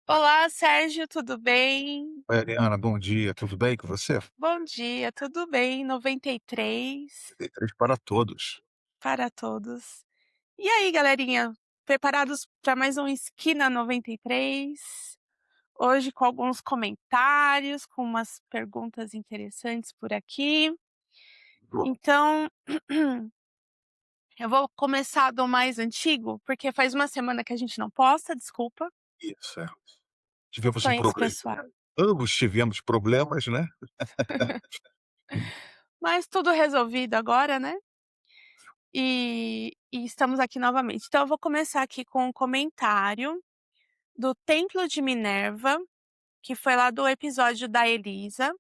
Olá, Sérgio, tudo bem? Oi, Ariana, bom dia, tudo bem com você? Bom dia, tudo bem? 93 E 3 para todos. para todos. E aí, galerinha, preparados para mais um Esquina 93? Hoje com alguns comentários, com umas perguntas interessantes por aqui. Boa. Então, eu vou começar do mais antigo, porque faz uma semana que a gente não posta, desculpa, Isso, é. Tivemos um questões problema. pessoais. Ambos tivemos problemas, né. Mas tudo resolvido agora, né? E estamos aqui novamente. Então eu vou começar aqui com um comentário do Templo de Minerva, que foi lá do episódio da Elisa,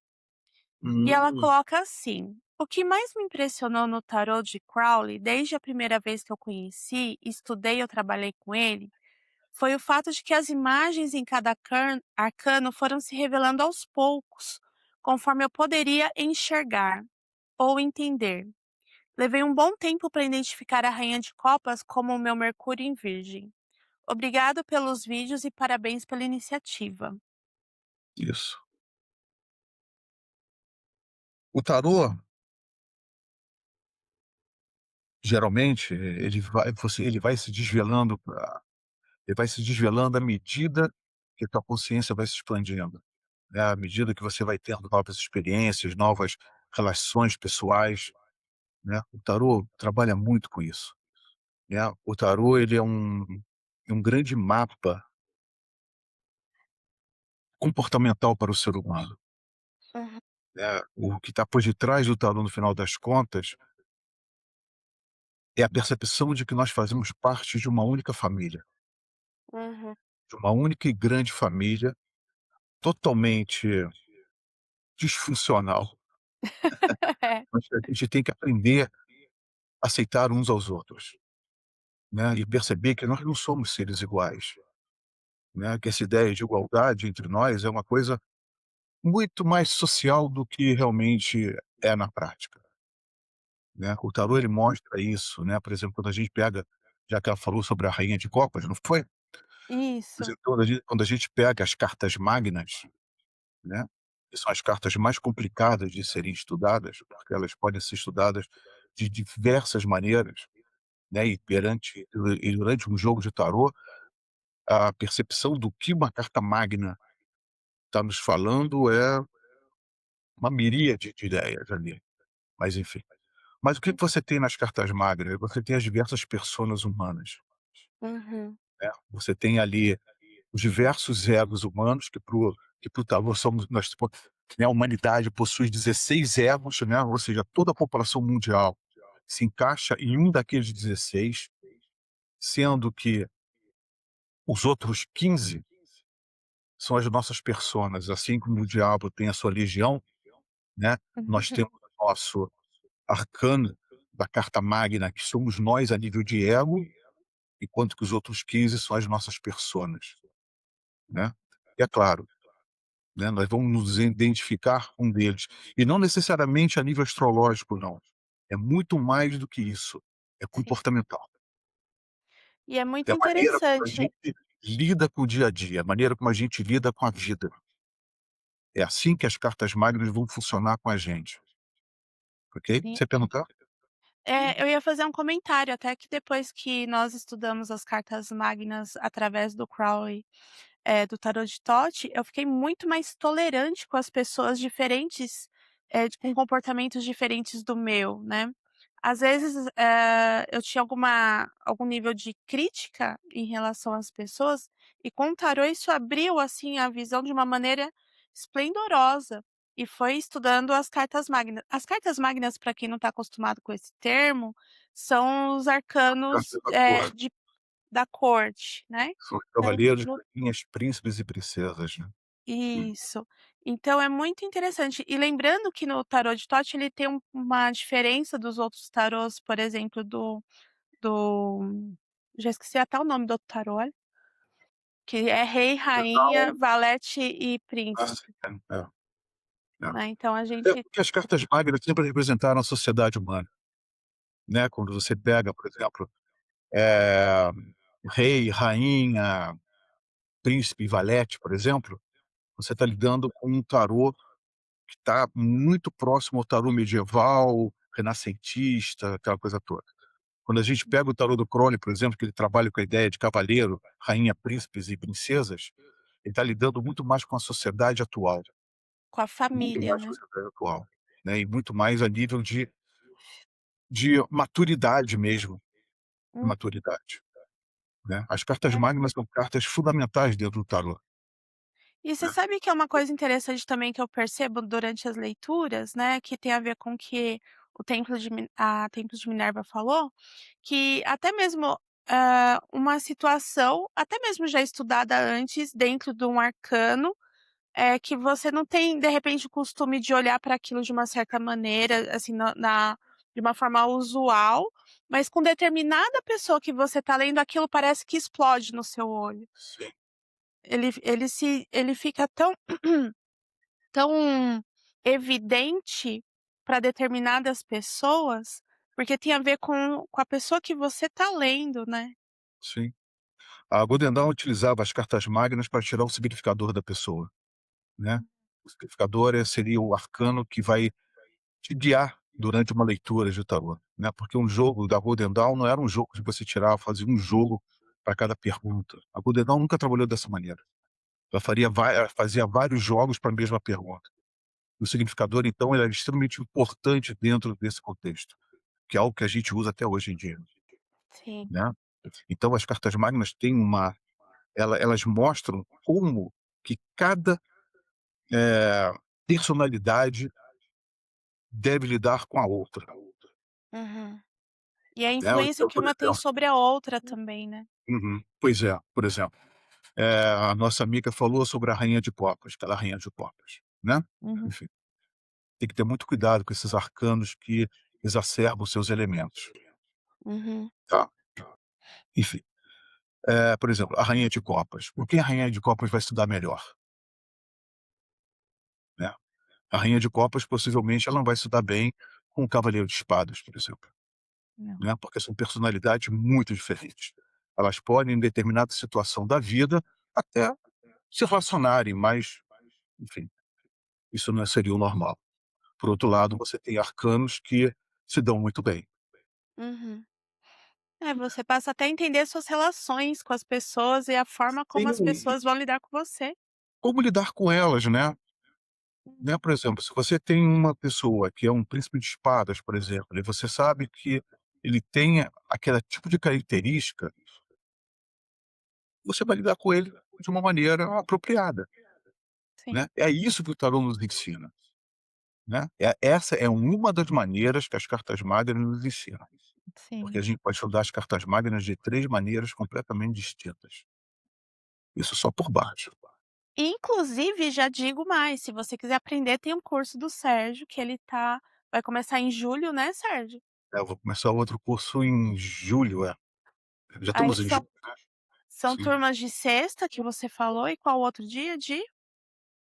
e ela Hum, coloca assim: "O que mais me impressionou no tarô de Crowley, desde a primeira vez que eu conheci, estudei ou trabalhei com ele, foi o fato de que as imagens em cada arcano foram se revelando aos poucos, conforme eu poderia enxergar ou entender. Levei um bom tempo para identificar a Rainha de Copas como o meu Mercúrio em Virgem. Obrigado pelos vídeos e parabéns pela iniciativa." isso. O tarô, geralmente, ele vai se desvelando à medida que a tua consciência vai se expandindo, né, à medida que você vai tendo novas experiências, novas relações pessoais, né. O tarô trabalha muito com isso, né. O tarô, ele é um grande mapa comportamental para o ser humano, Uhum, né. O que está por detrás do tarô, no final das contas, é a percepção de que nós fazemos parte de uma única família, uhum. de uma única e grande família, totalmente disfuncional, É, mas que a gente tem que aprender a aceitar uns aos outros, né, e perceber que nós não somos seres iguais, né, que essa ideia de igualdade entre nós é uma coisa muito mais social do que realmente é na prática, né. O tarô, ele mostra isso, né, por exemplo, quando a gente pega, já que ela falou sobre a rainha de copas, não foi? Por isso. exemplo, quando a gente pega as cartas magnas, né, que são as cartas mais complicadas de serem estudadas, porque elas podem ser estudadas de diversas maneiras, né, e durante um jogo de tarô, a percepção do que uma carta magna está nos falando é uma miríade de ideias ali, mas enfim. Mas o que que você tem nas cartas magnas? Você tem as diversas personas humanas, Uhum, né, você tem ali os diversos egos humanos que para o tarô somos nós, né, a humanidade possui 16 egos, né, ou seja, toda a população mundial se encaixa em um daqueles 16, sendo que os outros 15 são as nossas personas, assim como o diabo tem a sua legião, né, nós uhum. temos o nosso arcano da carta magna, que somos nós a nível de ego, enquanto que os outros 15 são as nossas personas, né. E é claro, né, nós vamos nos identificar com um deles, e não necessariamente a nível astrológico não, é muito mais do que isso, é Sim. comportamental, E é muito é a maneira como a interessante. gente lida com o dia a dia, a maneira como a gente lida com a vida. É assim que as cartas magnas vão funcionar com a gente, ok? Sim. Você perguntar? Eu ia fazer um comentário, até que depois que nós estudamos as cartas magnas através do Crowley, do tarot de Thoth, eu fiquei muito mais tolerante com as pessoas diferentes, com comportamentos diferentes do meu, né. Às vezes, eu tinha algum nível de crítica em relação às pessoas, e com o tarot isso abriu, assim, a visão de uma maneira esplendorosa, e foi estudando as cartas magnas. As cartas magnas, para quem não está acostumado com esse termo, são os arcanos, Carta da cor, da corte, né. são os Então cavaleiros, no rainhas, príncipes e princesas, né. Hum. Isso. Então é muito interessante. E lembrando que no tarô de Thoth ele tem uma diferença dos outros tarôs, por exemplo, do já esqueci até o nome do outro tarô, olha, que é rei, rainha, Legal. valete e Ah, sim, príncipe, é. né, então a É, gente porque as cartas magnas sempre representaram a sociedade humana, né, quando você pega, por exemplo, eh, rei, rainha, príncipe e valete, por exemplo, você está lidando com um tarô que está muito próximo ao tarô medieval, renascentista, aquela coisa toda. Quando a gente pega o tarô do Crowley, por exemplo, que ele trabalha com a ideia de cavaleiro, rainha, príncipes e princesas, ele está lidando muito mais com a sociedade atual, Com a muito família, mais com a né. sociedade atual, né, e muito mais a nível de maturidade mesmo, Hum. maturidade, né. As cartas É. magnas são cartas fundamentais dentro do tarô, E você né. sabe que é uma coisa interessante também que eu percebo durante as leituras, né, que tem a ver com o que o Templo de Minerva falou, que até mesmo, uma situação, até mesmo já estudada antes dentro de um arcano, que você não tem, de repente, o costume de olhar para aquilo de uma certa maneira, assim, de uma forma usual, mas com determinada pessoa que você está lendo, aquilo parece que explode no seu olho. Sim, Ele fica tão evidente para determinadas pessoas, porque tem a ver com a pessoa que você está lendo, né. sim. A Golden Dawn utilizava as cartas magnas para tirar o significador da pessoa, né. O significador, seria o arcano que vai te guiar durante uma leitura de tarô, né, porque um jogo da Golden Dawn não era um jogo de você tirar, fazer um jogo para cada pergunta. A Golden Dawn nunca trabalhou dessa maneira. Ela fazia vários jogos para a mesma pergunta. O significador, então, ele era extremamente importante dentro desse contexto, que é algo que a gente usa até hoje em dia, Sim. né. Então as cartas magnas têm elas mostram como que cada, eh, personalidade deve lidar com a outra, Uhum. E a né. influência Então, que por uma tem exemplo, sobre a outra também, né. uhum. Pois é, por exemplo, a nossa amiga falou sobre a rainha de copas, aquela rainha de copas, né. Uhum, Enfim, tem que ter muito cuidado com esses arcanos que exacerbam seus elementos, uhum. tá. Enfim, por exemplo, a rainha de copas, por que a rainha de copas vai se dar melhor, né. A rainha de copas possivelmente ela não vai se dar bem com o cavaleiro de espadas, por exemplo, Não. né, porque são personalidades muito diferentes. Elas podem, em determinada situação da vida, até se relacionarem, mas, enfim, isso não seria o normal. Por outro lado, você tem arcanos que se dão muito bem. Uhum. É, você passa até a entender suas relações com as pessoas e a forma como as Sim, pessoas vão lidar com você. como lidar com elas, né? Hum, Né, por exemplo, se você tem uma pessoa que é um príncipe de espadas, por exemplo, e você sabe que ele tem aquele tipo de característica, você vai lidar com ele de uma maneira apropriada, sim, né? É isso que o tarô nos ensina, né? Essa é uma das maneiras que as cartas magnas nos ensinam, porque sim. a gente pode estudar as cartas magnas de 3 maneiras completamente distintas. Isso só por baixo. Inclusive, já digo mais, se você quiser aprender, tem um curso do Sérgio que ele vai começar em julho, né, Sérgio? Eu vou começar outro curso em julho, é. Já Aí estamos em julho, são né? são Sim. turmas de sexta que você falou e qual outro dia? De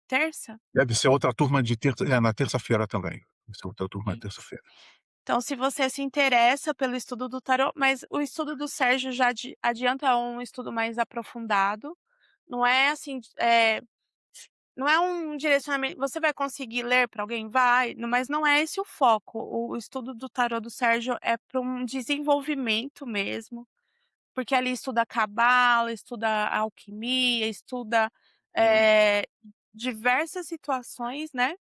terça? Deve ser outra turma de terça na terça-feira também. Deve ser outra turma na Sim. terça-feira. Então, se você se interessa pelo estudo do tarô, mas o estudo do Sérgio já adianta um estudo mais aprofundado, não é assim, não é um direcionamento, você vai conseguir ler para alguém? Vai, mas não é esse o foco. O estudo do tarô do Sérgio é para um desenvolvimento mesmo, porque ali estuda cabala, estuda alquimia, estuda, Hum. eh, diversas situações, né,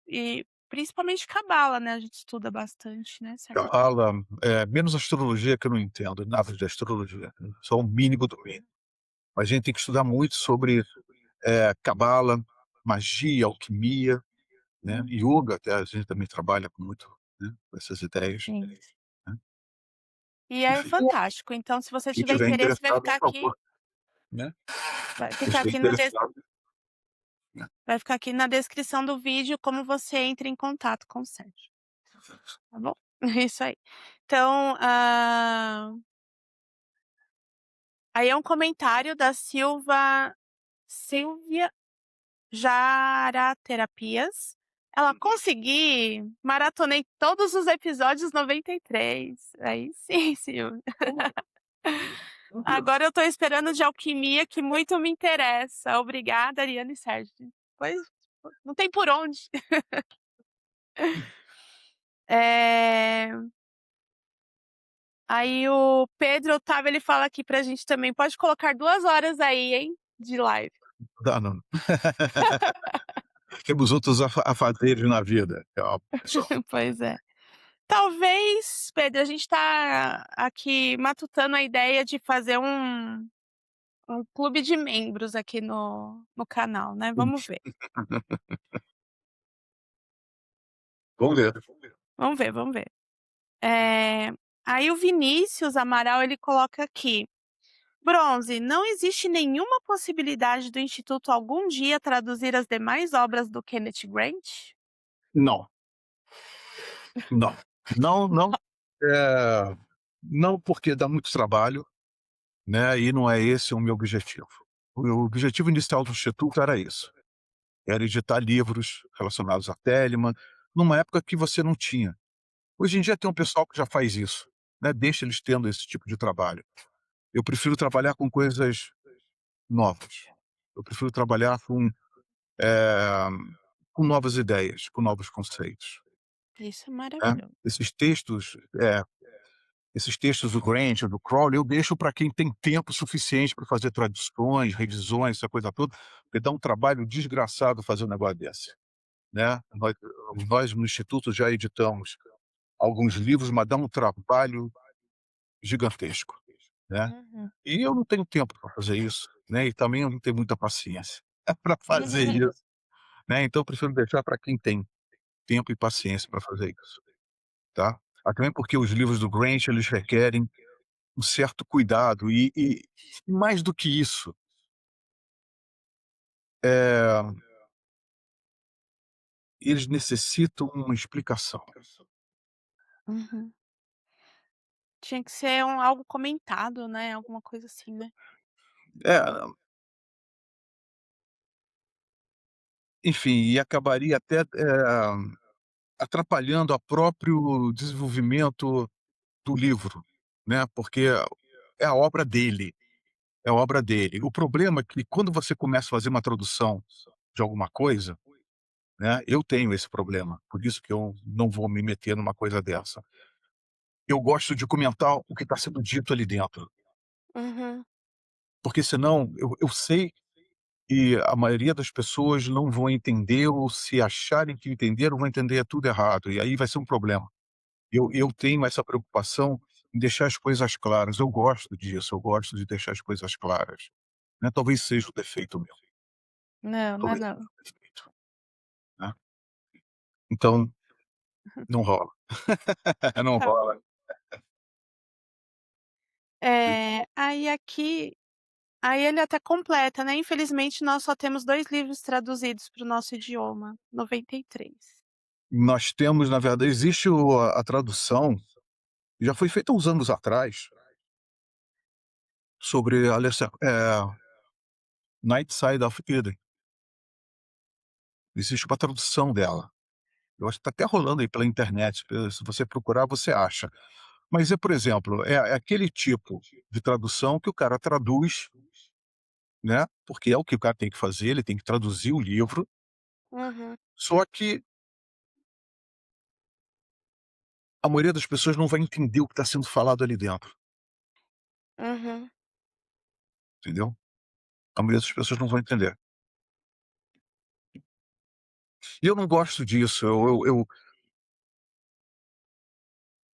e principalmente cabala, né, a gente estuda bastante, né, Sérgio? Cabala, menos astrologia que eu não entendo nada de astrologia, só o mínimo do mínimo. Mas a gente tem que estudar muito sobre, cabala, magia, alquimia, né, Hum, yoga até a gente também trabalha com muito, né, com essas ideias, sim. né, E é enfim. fantástico, então se você Quem tiver tiver interesse interessado, por favor, né, quem estiver interessado, né. vai ficar aqui na descrição do vídeo como você entra em contato com o Sérgio, tá bom? É isso aí. Então, aí é um comentário da Silvia Jaraterapias. Ela: "Consegui, maratonei todos os episódios 93". Aí sim, Silvia. Agora eu tô esperando de alquimia, que muito me interessa. Obrigada, Ariane e Sérgio. Pois, não tem por onde. Eh, aí o Pedro Otávio, ele fala aqui pra gente também: "Pode colocar 2 horas aí, hein, de live". Dá não. Temos outros afazeres na vida, é óbvio, pessoal. Pois é. Talvez, Pedro, a gente tá aqui matutando a ideia de fazer um clube de membros aqui no canal, né, vamos ver. Vamos ver. Vamos ver, vamos ver. Eh, aí o Vinícius Amaral, ele coloca aqui: "Bronze, não existe nenhuma possibilidade do instituto algum dia traduzir as demais obras do Kenneth Grant?" Não, não. Não, não, eh, não porque dá muito trabalho, né, e não é esse o meu objetivo. O objetivo inicial do instituto era isso, era editar livros relacionados a Telemann, numa época que você não tinha. Hoje em dia tem um pessoal que já faz isso, né, deixa eles tendo esse tipo de trabalho. Eu prefiro trabalhar com coisas novas. Eu prefiro trabalhar eh, com novas ideias, com novos conceitos, Isso é né. maravilhoso. Esses textos do Grant, do Crowley, eu deixo para quem tem tempo suficiente para fazer traduções, revisões, essa coisa toda, porque dá um trabalho desgraçado fazer um negócio desse, né. Nós no instituto já editamos alguns livros, mas dá um trabalho gigantesco, né. Uhum. E eu não tenho tempo para fazer isso, né, e também eu não tenho muita paciência para fazer isso, né, então eu prefiro deixar para quem tem tempo e paciência para fazer isso, tá. Também porque os livros do Grant, eles requerem um certo cuidado e mais do que isso, eh, eles necessitam uma explicação. Uhum. Tinha que ser algo comentado, né, alguma coisa assim, né. É, enfim, e acabaria até, atrapalhando a próprio desenvolvimento do livro, né, porque é a obra dele, é a obra dele. O problema é que quando você começa a fazer uma tradução de alguma coisa, né, eu tenho esse problema, por isso que eu não vou me meter numa coisa dessa. Eu gosto de comentar o que está sendo dito ali dentro, Uhum. porque senão eu sei que a maioria das pessoas não vão entender ou se acharem que entenderam, vão entender tudo errado, e aí vai ser um problema. Eu tenho essa preocupação em deixar as coisas claras, eu gosto disso, eu gosto de deixar as coisas claras, né, talvez seja um defeito meu, Não, não é talvez não. seja um defeito, né. Então, não rola, não Tá rola. bom. Aí aqui aí ele até completa, né: "Infelizmente nós só temos 2 livros traduzidos para o nosso idioma, 93". Nós temos, na verdade, existe a tradução, já foi feita há uns anos atrás, sobre Night Side of Eden. Existe uma tradução dela. Eu acho que está até rolando aí pela internet, se você procurar você acha. Mas é, por exemplo, é aquele tipo de tradução que o cara traduz, né, porque é o que o cara tem que fazer, ele tem que traduzir o livro, Uhum, só que a maioria das pessoas não vai entender o que está sendo falado ali dentro, uhum. entendeu? A maioria das pessoas não vão entender. E eu não gosto disso,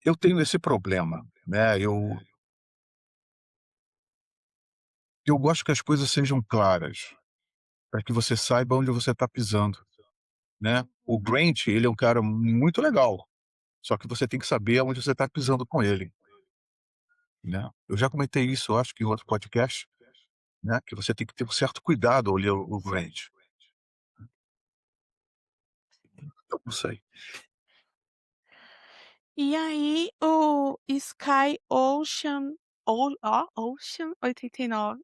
eu tenho esse problema, né, eu gosto que as coisas sejam claras, para que você saiba onde você está pisando, né. O Grant, ele é um cara muito legal, só que você tem que saber aonde você está pisando com ele, né. Eu já comentei isso, eu acho que em outro podcast, né, que você tem que ter um certo cuidado ao ler o Grant. Eu não sei. E aí o Sky Ocean Ocean 89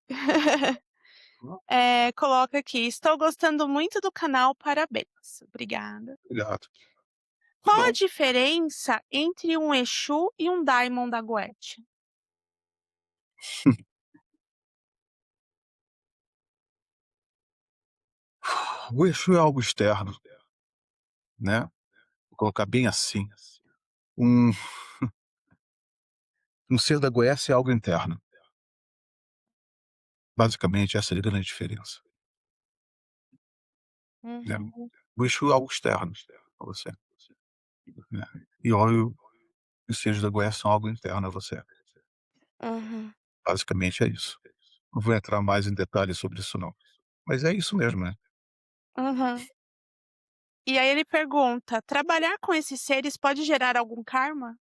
coloca aqui: "Estou gostando muito do canal, parabéns". Obrigada. Obrigado. Que Qual a bom. diferença entre um Exu e um Daimon da Goetia? O Exu é algo externo, né, vou colocar bem assim, um um ser da Goécia é algo interno. Basicamente essa é a grande diferença, né. Uhum, O Exu é algo externo a você, né, e óleo os seres da Goécia são algo interno a você. uhum, Basicamente é isso. Não vou entrar mais em detalhes sobre isso não. Mas é isso mesmo, né. uhum. E aí ele pergunta: "Trabalhar com esses seres pode gerar algum karma?"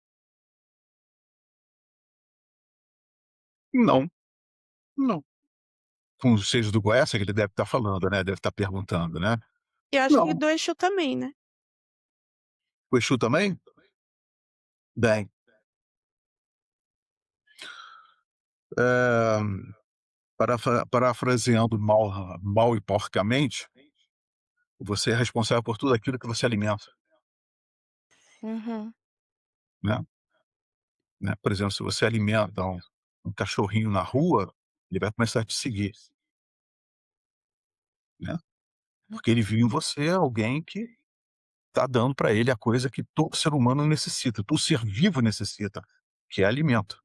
Não, não. Com os seres do Goécia que ele deve estar falando, né, deve estar perguntando, né. E eu acho que Não. do Exu também, né. O Exu também? Bem, eh, parafraseando mal e porcamente, você é responsável por tudo aquilo que você alimenta, Uhum, né. Por exemplo, se você alimenta um cachorrinho na rua, ele vai começar a te seguir, né, porque ele viu em você alguém que está dando para ele a coisa que todo ser humano necessita, todo ser vivo necessita, que é alimento,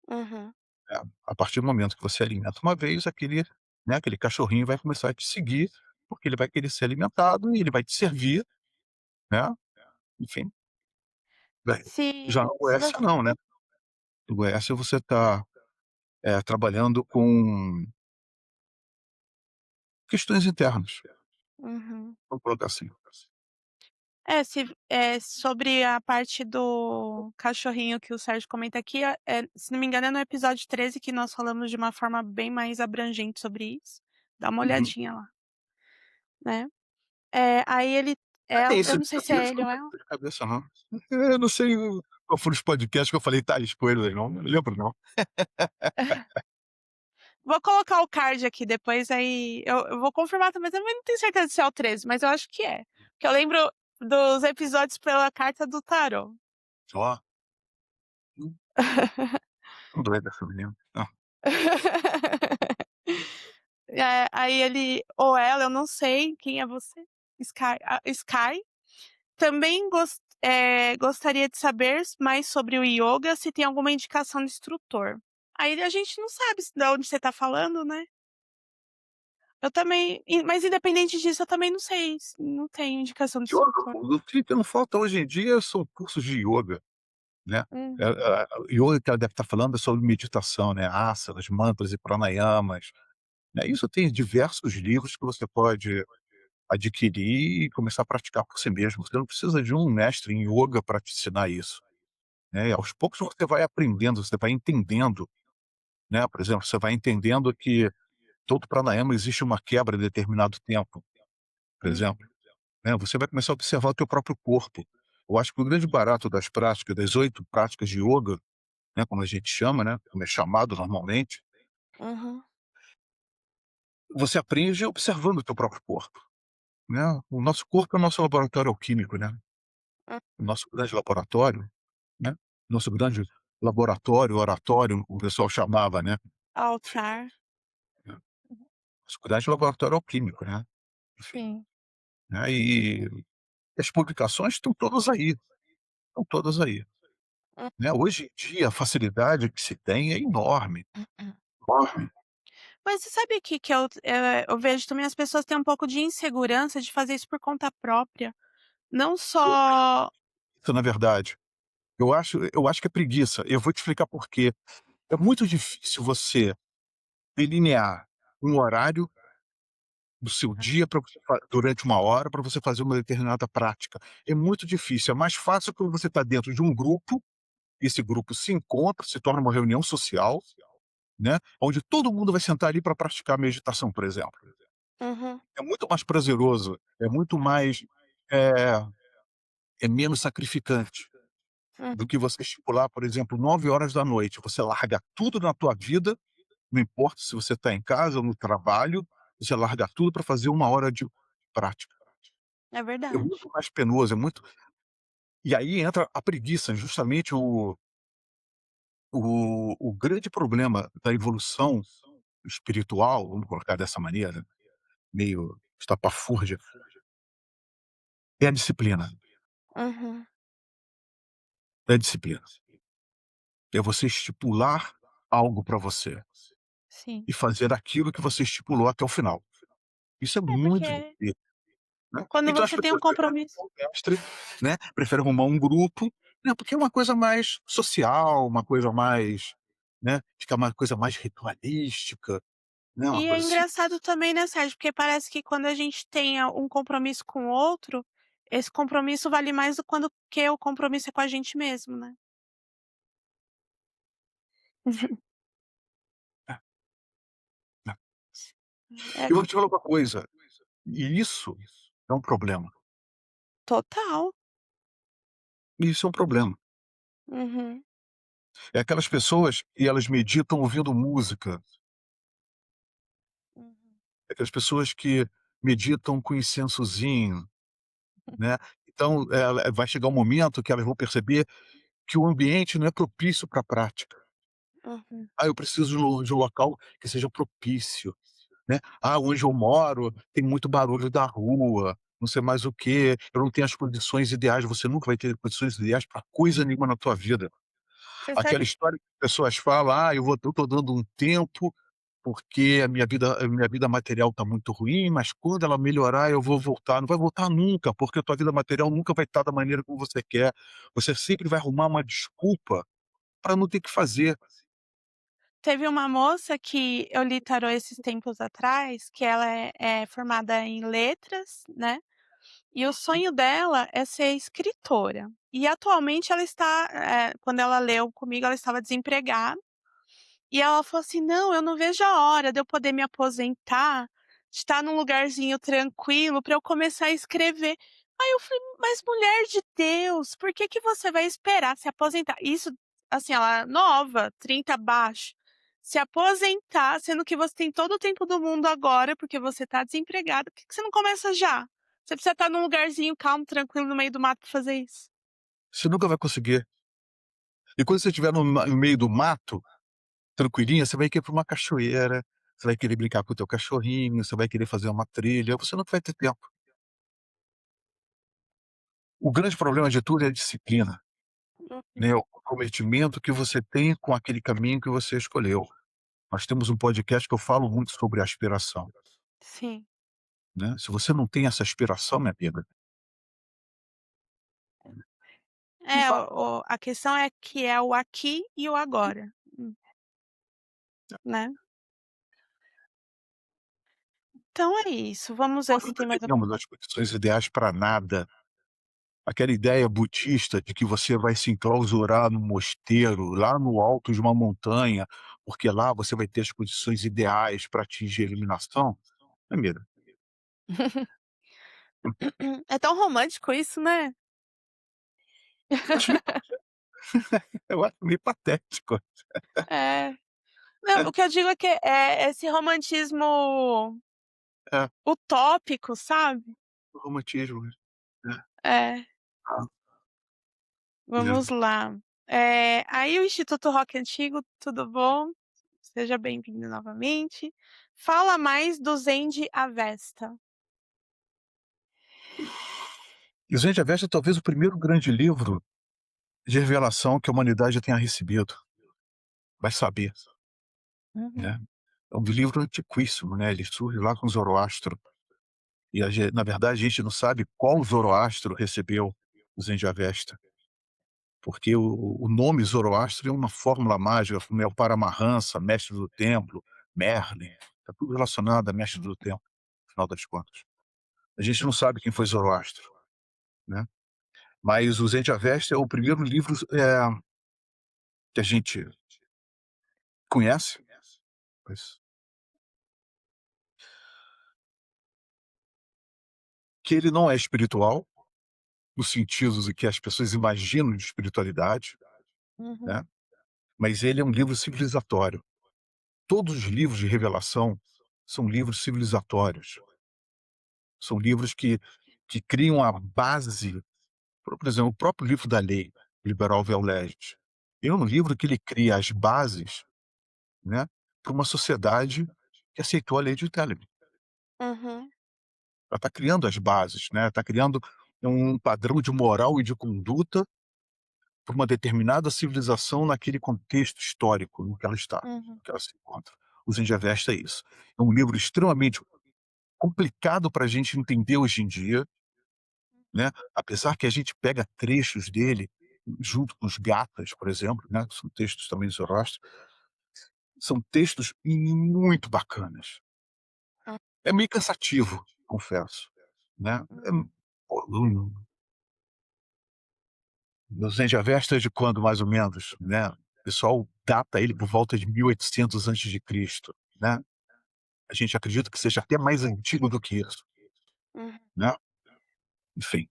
uhum, né. A partir do momento que você alimenta uma vez, aquele cachorrinho vai começar a te seguir, porque ele vai querer ser alimentado e ele vai te servir, né, enfim. Bem, já Se no se Oeste você não, né. No Oeste você está, trabalhando com questões internas, uhum. vamos colocar assim. É, sobre a parte do cachorrinho que o Sérgio comenta aqui, se não me engano é no episódio 13 que nós falamos de uma forma bem mais abrangente sobre isso. Dá uma Uhum. olhadinha lá, né. Aí ele Tem eu esse não sei se é episódio que ele eu ou não ela. lembro de cabeça não. Eu não sei qual foram os podcasts que eu falei tais coisas não lembro não. Vou colocar o card aqui depois, aí eu vou confirmar também, também não tenho certeza se é o 13, mas eu acho que é. Porque eu lembro dos episódios pela carta do tarô. Ó, hum, doida essa menina. Hã. Aí ele ou ela, eu não sei quem é você, Sky, também gostaria de saber mais sobre o ioga, se tem alguma indicação de instrutor. Aí a gente não sabe se da onde você tá falando, né. Eu também mas independente disso, eu também não sei, não tenho indicação de Ioga, instrutor. o que não falta hoje em dia são cursos de ioga, né. Uhum, Ioga que ela deve estar falando é sobre meditação, né, asanas, mantras e pranayamas, né. Isso tem diversos livros que você pode adquirir e começar a praticar por si mesmo. Você não precisa de um mestre em ioga para te ensinar isso, né. E aos poucos você vai aprendendo, você vai entendendo, né. Por exemplo, você vai entendendo que todo pranayama existe uma quebra em determinado tempo, por hum, exemplo, né. Você vai começar a observar o teu próprio corpo. Eu acho que o grande barato das práticas, das 8 práticas de ioga, né, como a gente chama, né, como é chamado normalmente, uhum, você aprende observando o teu próprio corpo, né. O nosso corpo é o nosso laboratório alquímico, né. hum. O nosso grande laboratório, né, nosso grande laboratório, oratório, o pessoal chamava, né, enfim, Altar. né, nosso grande laboratório alquímico, né, enfim, Sim. né, e as publicações estão todas aí, né. Hoje em dia a facilidade que se tem é enorme, Uhum. enorme. Mas você sabe que eu vejo também as pessoas têm um pouco de insegurança de fazer isso por conta própria, não Eu acho só isso na verdade, eu acho que é preguiça, eu vou te explicar por quê. É muito difícil você delinear um horário do seu dia para você durante uma hora para você fazer uma determinada prática. É muito difícil, é mais fácil quando você está dentro de um grupo, esse grupo se encontra, se torna uma reunião social, né, onde todo mundo vai sentar ali para praticar meditação, por exemplo. uhum, É muito mais prazeroso, é muito mais, eh, é menos sacrificante do uhum. que você estipular, por exemplo, 9 horas da noite. Você larga tudo na tua vida, não importa se você está em casa ou no trabalho, você larga tudo para fazer uma hora de prática. É É verdade. muito mais penoso, é muito e aí entra a preguiça, justamente o grande problema da evolução espiritual, vamos colocar dessa maneira, meio estapafúrdia, é a disciplina, Uhum. é a disciplina. É você estipular algo para você Sim. e fazer aquilo que você estipulou até o final. Isso é É muito porque difícil, né. quando Então as você tem um pessoas preferem compromisso. arrumar um mestre, né, preferem arrumar um grupo, né, porque é uma coisa mais social, uma coisa mais, né, fica uma coisa mais ritualística, né, uma E é coisa assim. engraçado também, né, Sérgio, porque parece que quando a gente tem um compromisso com o outro, esse compromisso vale mais do quando que o compromisso é com a gente mesmo, né. É, é. É, Eu vou te falar uma coisa, e isso é um problema, total. isso é um problema. Uhum, É aquelas pessoas e elas meditam ouvindo música, uhum, é aquelas pessoas que meditam com incensozinho, né. Então, vai chegar um momento que elas vão perceber que o ambiente não é propício para a prática. uhum. "Ah, eu preciso de um local que seja propício", né. "Ah, onde eu moro tem muito barulho da rua, não sei mais o quê, eu não tenho as condições ideais", você nunca vai ter condições ideais para coisa nenhuma na tua vida. Você Aquela sabe. história que as pessoas falam: "Ah, eu tô dando um tempo, porque a minha vida material está muito ruim, mas quando ela melhorar eu vou voltar". Não vai voltar nunca, porque a tua vida material nunca vai estar da maneira como você quer. Você sempre vai arrumar uma desculpa para não ter que fazer. Teve uma moça que eu li tarô esses tempos atrás, que ela é formada em letras, né, e o sonho dela é ser escritora. E atualmente ela está, quando ela leu comigo, ela estava desempregada. E ela falou assim: "Não, eu não vejo a hora de eu poder me aposentar, de estar num lugarzinho tranquilo para eu começar a escrever". Aí eu falei: "Mas mulher de Deus, por que que você vai esperar se aposentar?". Isso, assim, ela é nova, 30 abaixo. Se aposentar, sendo que você tem todo o tempo do mundo agora, porque você tá desempregada, por que que você não começa já? Você precisa estar num lugarzinho calmo, tranquilo, no meio do mato pra fazer isso. Você nunca vai conseguir. E quando você estiver no meio do mato, tranquilinha, você vai querer ir pra uma cachoeira, você vai querer brincar com o teu cachorrinho, você vai querer fazer uma trilha, você não vai ter tempo. O grande problema de tudo é a disciplina, Uhum. né, o comprometimento que você tem com aquele caminho que você escolheu. Nós temos um podcast que eu falo muito sobre aspiração, Sim. né. Se você não tem essa aspiração, minha amiga, não É, vai. a questão é que é o aqui e o agora, né. Então é isso, vamos ver Nós se nunca tem mais alguma tivemos coisa. as condições ideais para nada. Aquela ideia budista de que você vai se enclausurar num mosteiro, lá no alto de uma montanha, porque lá você vai ter as condições ideais para atingir a iluminação, primeiro, É tão romântico isso, né. eu acho meio eu acho meio patético. É. Não, o que eu digo é que é esse romantismo É, utópico, sabe. o romantismo, né. É, Ah, vamos lá. Aí o Instituto Rock Antigo, tudo bom? Seja bem-vindo novamente. Fala mais do Zen de Avesta. e o Zen de Avesta é talvez o primeiro grande livro de revelação que a humanidade tenha recebido, vai saber, Uhum. né. É um livro antiquíssimo, né, ele surge lá com Zoroastro, e na verdade a gente não sabe qual Zoroastro recebeu o Zen de Avesta. Porque o nome Zoroastro é uma fórmula mágica, né, o Paramahansa, mestre do templo, Merlin, está tudo relacionado a mestre do templo, no final das contas. A gente não sabe quem foi Zoroastro, né, mas o Zen de Avesta é o primeiro livro, que a gente conhece, pois, que ele não é espiritual, no sentido de que as pessoas imaginam de espiritualidade, Uhum. né, mas ele é um livro civilizatório. Todos os livros de revelação são livros civilizatórios. São livros que criam a base, por exemplo, o próprio livro da lei, Liberal Vel Legis. É um livro que ele cria as bases, né, para uma sociedade que aceitou a lei de Telemann. Uhum. ela está criando as bases, né, está criando um padrão de moral e de conduta para uma determinada civilização naquele contexto histórico em que ela está, Uhum, que ela se encontra. O Zendavesta é isso. É um livro extremamente complicado para a gente entender hoje em dia, né, apesar que a gente pega trechos dele, junto com os Gathas, por exemplo, né, que são textos também de Zoroastro, são textos muito bacanas. hum, É meio cansativo, confesso, né. uhum. Pô, o Zendavesta é de quando mais ou menos, né, o pessoal data ele por volta de 1800 antes de Cristo, né. A gente acredita que seja até mais antigo do que isso, Uhum, né, enfim.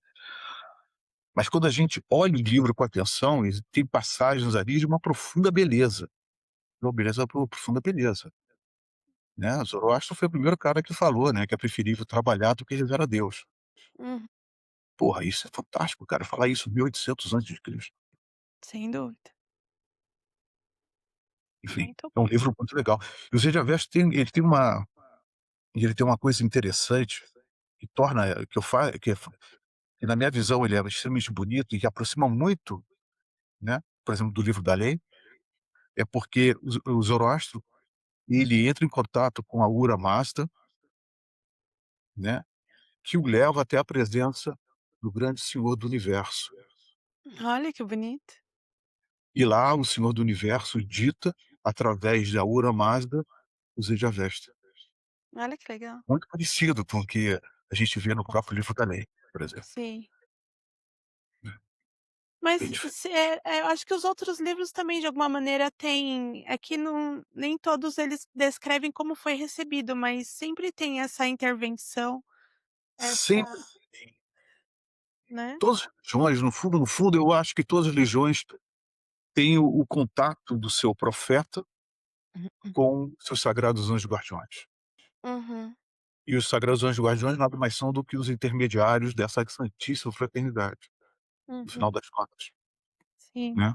Mas quando a gente olha o livro com atenção, tem passagens ali de uma profunda beleza, de uma beleza profunda beleza, né. Zoroastro foi o primeiro cara que falou, né, que é preferível trabalhar do que rezar a Deus. uhum. Porra, isso é fantástico, cara, falar isso 1800 antes de Cristo. Sem dúvida. Enfim, Muito é um bom. livro muito legal. E o Zendavesta ele tem uma coisa interessante que torna que eu fa que na minha visão ele é extremamente bonito e que aproxima muito, né, por exemplo, do livro da lei, é porque o Zoroastro, ele entra em contato com a Ura Mazda, né, que o leva até a presença do grande Senhor do Universo. Olha que bonito. E lá o Senhor do Universo dita, através da Ura Mazda, o Zendavesta. Olha que legal. Muito parecido com o que a gente vê no próprio livro da lei, por exemplo, Sim. né, bem Mas diferente. eu acho que os outros livros também de alguma maneira têm é que não nem todos eles descrevem como foi recebido, mas sempre tem essa intervenção, Sempre essa, né. todas as religiões, no fundo, eu acho que todas as religiões têm o contato do seu profeta com seus sagrados anjos guardiões. Uhum, E os sagrados anjos guardiões nada mais são do que os intermediários dessa santíssima fraternidade, no uhum. final das contas, Sim. né.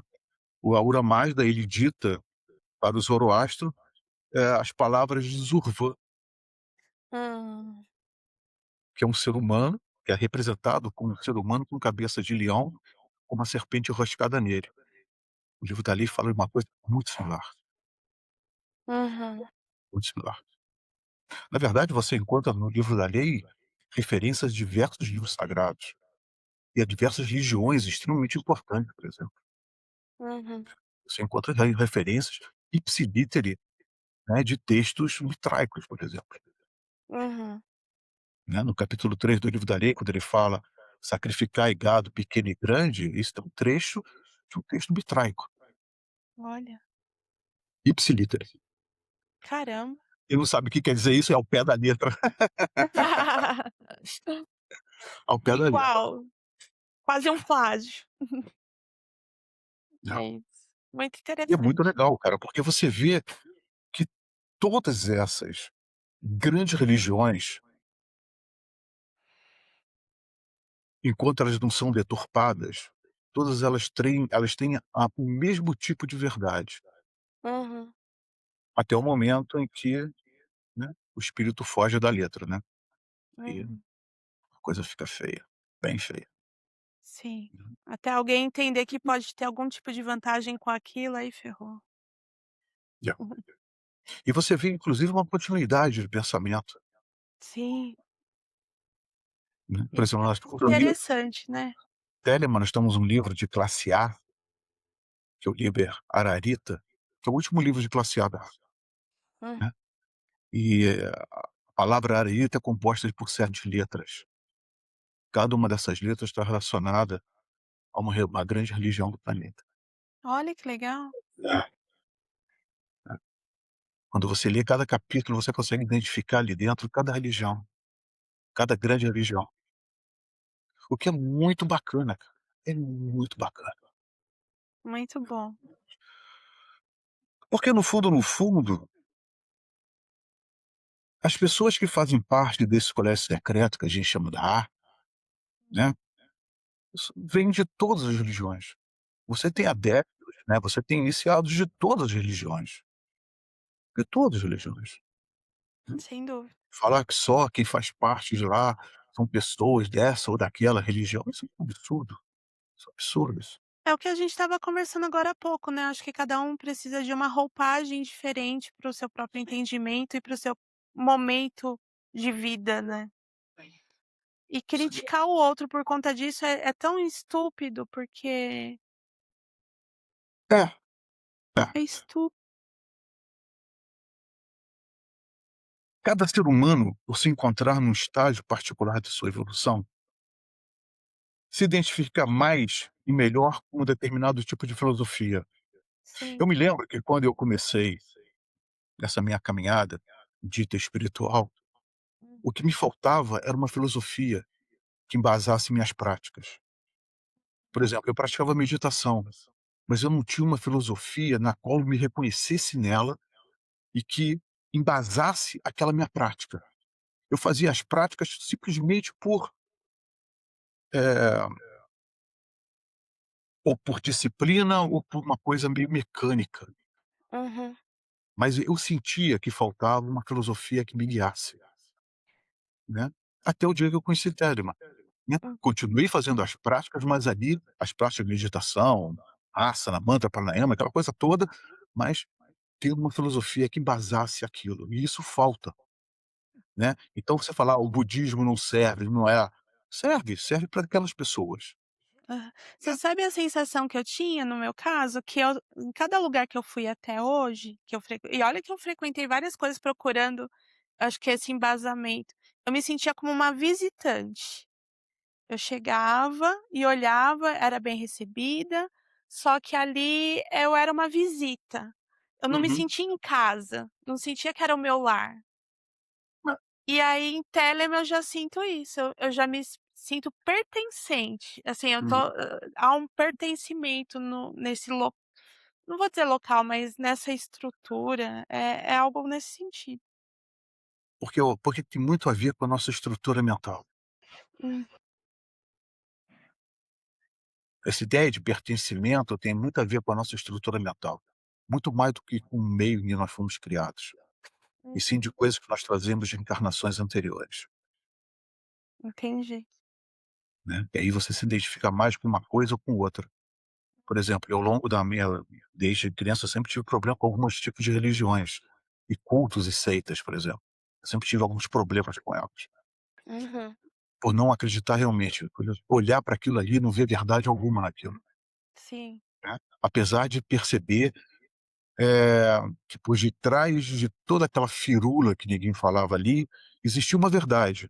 O Ahura Mazda, ele dita para o Zoroastro, as palavras de Zurvan, Hum. que é um ser humano, que é representado como um ser humano com cabeça de leão, com uma serpente enroscada nele. O livro da lei fala de uma coisa Uhum, muito similar. Na verdade, você encontra no livro da lei referências a diversos livros sagrados e a diversas religiões extremamente importantes, por exemplo. uhum, Você encontra referências ipsilítere, né, de textos mitraicos, por exemplo, uhum. né. No capítulo 3 do livro da lei, quando ele fala: "Sacrificai gado pequeno e grande", isso é um trecho de um texto mitraico, Olha, ipsilítere. caramba. Quem não sabe o que quer dizer isso, é ao pé da letra, ao pé da letra, Igual, quase um plágio. né. É isso. Muito E é muito interessante. legal, cara, porque você vê que todas essas grandes religiões, enquanto elas não são deturpadas, todas elas têm o mesmo tipo de verdade, Uhum, até o momento em que, né, o espírito foge da letra, né, e uhum. a coisa fica feia, bem feia, Sim. né. Até alguém entender que pode ter algum tipo de vantagem com aquilo, aí ferrou. Já. Uhum. E você vê inclusive uma continuidade de pensamento, Sim, né. Por isso exemplo, é nós temos um livro interessante, né. Telemann, nós temos um livro de classe A, que é o Liber Ararita, que é o último livro de classe A da, Hum, né, e a palavra Ararita é composta por 7 letras. Cada uma dessas letras está relacionada a uma grande religião do planeta. olha que legal. É. É. Quando você lê cada capítulo, você consegue identificar ali dentro cada religião, cada grande religião, o que é muito bacana, cara, é muito bacana. Muito bom. Porque no fundo, as pessoas que fazem parte desse colégio secreto que a gente chama da A, né, vêm de todas as religiões. Você tem adeptos, né, você tem iniciados de todas as religiões, de todas as religiões, né. Sem dúvida. Falar que só quem faz parte de lá são pessoas dessa ou daquela religião, isso é um absurdo, isso é um absurdo isso. É o que a gente estava conversando agora há pouco, né, acho que cada um precisa de uma roupagem diferente para o seu próprio entendimento e para o seu momento de vida, né. E criticar o outro por conta disso é tão estúpido, porque É, é. é estú Cada ser humano, por se encontrar num estágio particular de sua evolução, se identifica mais e melhor com um determinado tipo de filosofia. sim. Eu me lembro que quando eu comecei essa minha caminhada dita espiritual, Hum. o que me faltava era uma filosofia que embasasse minhas práticas. Por exemplo, eu praticava meditação, mas eu não tinha uma filosofia na qual eu me reconhecesse nela e que embasasse aquela minha prática. Eu fazia as práticas simplesmente eh, ou por disciplina ou por uma coisa meio mecânica, Uhum, mas eu sentia que faltava uma filosofia que me guiasse, né. Até o dia que eu conheci Telemann, né. hum, Continuei fazendo as práticas, mas ali as práticas de meditação, asana, mantra, pranayama, aquela coisa toda, mas tendo uma filosofia que embasasse aquilo, e isso falta, né. Então você falar: "Ah, o budismo não serve, não é", serve, serve para aquelas pessoas, aham. Você né. sabe a sensação que eu tinha no meu caso? Que eu em cada lugar que eu fui até hoje, que eu e olha que eu frequentei várias coisas procurando, acho que esse embasamento, eu me sentia como uma visitante. Eu chegava e olhava, era bem recebida, só que ali eu era uma visita. Eu não me Uhum. sentia em casa, não sentia que era o meu lar. Mas E aí em Telema eu já sinto isso, eu já sinto pertencente, assim, eu tô uhum. há um pertencimento no nesse lo não vou dizer local, mas nessa estrutura, é algo nesse sentido. Porque tem muito a ver com a nossa estrutura mental. Hum, Essa ideia de pertencimento tem muito a ver com a nossa estrutura mental, muito mais do que com o meio em que nós fomos criados, e sim uhum, de coisas que nós trazemos de encarnações anteriores, entendi. né. E aí você se identifica mais com uma coisa ou com outra. Por exemplo, eu ao longo da minha desde criança eu sempre tive problema com alguns tipos de religiões, e cultos e seitas, por exemplo. Eu sempre tive alguns problemas com elas, Uhum, por não acreditar realmente, por eu olhar para aquilo ali e não ver verdade alguma naquilo, sim. né. Apesar de perceber que por detrás de toda aquela firula que ninguém falava ali, existia uma verdade,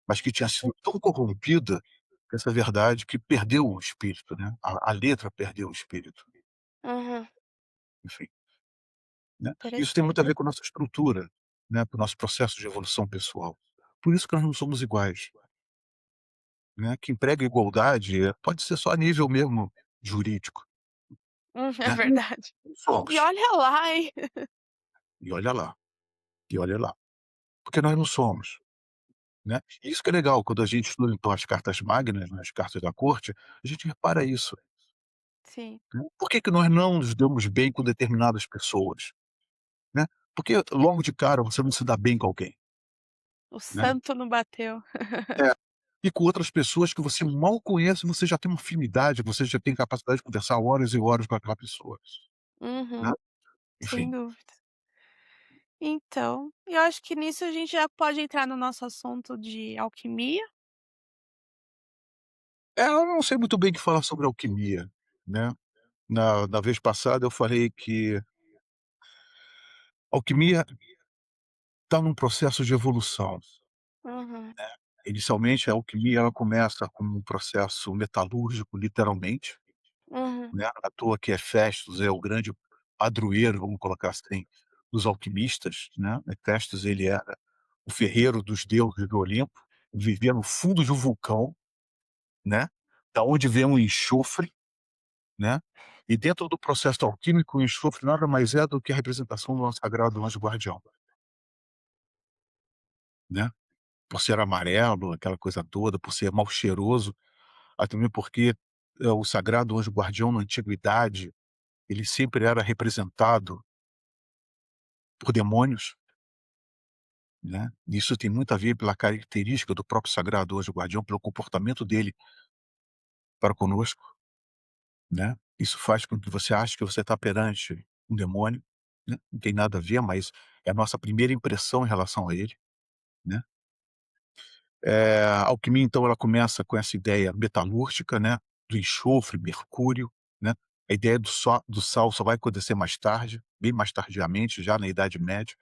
mas que tinha sido tão corrompida, essa verdade que perdeu o espírito, né, a letra perdeu o espírito, Uhum, enfim, né. Isso tem muito a ver interessante. com a nossa estrutura, né, com o nosso processo de evolução pessoal. Por isso que nós não somos iguais, né, quem prega igualdade, pode ser só a nível mesmo jurídico, É né, não verdade. E somos. olha lá, hein. E olha lá, e olha lá, porque nós não somos. Né. E isso que é legal, quando a gente estuda então as cartas magnas, né, as cartas da corte, a gente repara isso, Sim, né. Por que que nós não nos damos bem com determinadas pessoas, né. Porque logo de cara você não se dá bem com alguém, o né. santo não bateu. É. E com outras pessoas que você mal conhece, você já tem uma afinidade, você já tem capacidade de conversar horas e horas com aquela pessoa, né. Uhum, sem Enfim, dúvida. Então, eu acho que nisso a gente já pode entrar no nosso assunto de alquimia. eu não sei muito bem o que falar sobre alquimia, né. Na vez passada eu falei que alquimia está num processo de evolução. Uhum, Inicialmente, a alquimia ela começa como um processo metalúrgico, literalmente, uhum, né, não é à toa que Hefestos é o grande padroeiro, vamos colocar assim, dos alquimistas, né. Hefestos ele era o ferreiro dos deuses do Olimpo, vivia no fundo de um vulcão, né, da onde vem o enxofre, né, e dentro do processo alquímico, o enxofre nada mais é do que a representação do nosso sagrado anjo guardião, né. Por ser amarelo, aquela coisa toda, por ser mal cheiroso. Até mesmo porque, o sagrado anjo guardião na antiguidade, ele sempre era representado por demônios, né. Isso tem muito a ver pela característica do próprio sagrado anjo guardião, pelo comportamento dele para conosco, né. Isso faz com que você ache que você está perante um demônio, né, não tem nada a ver, mas é a nossa primeira impressão em relação a ele, né. A alquimia, então, ela começa com essa ideia metalúrgica, né, do enxofre, mercúrio, né. A ideia do sal só vai acontecer mais tarde, bem mais tardiamente, já na Idade Média,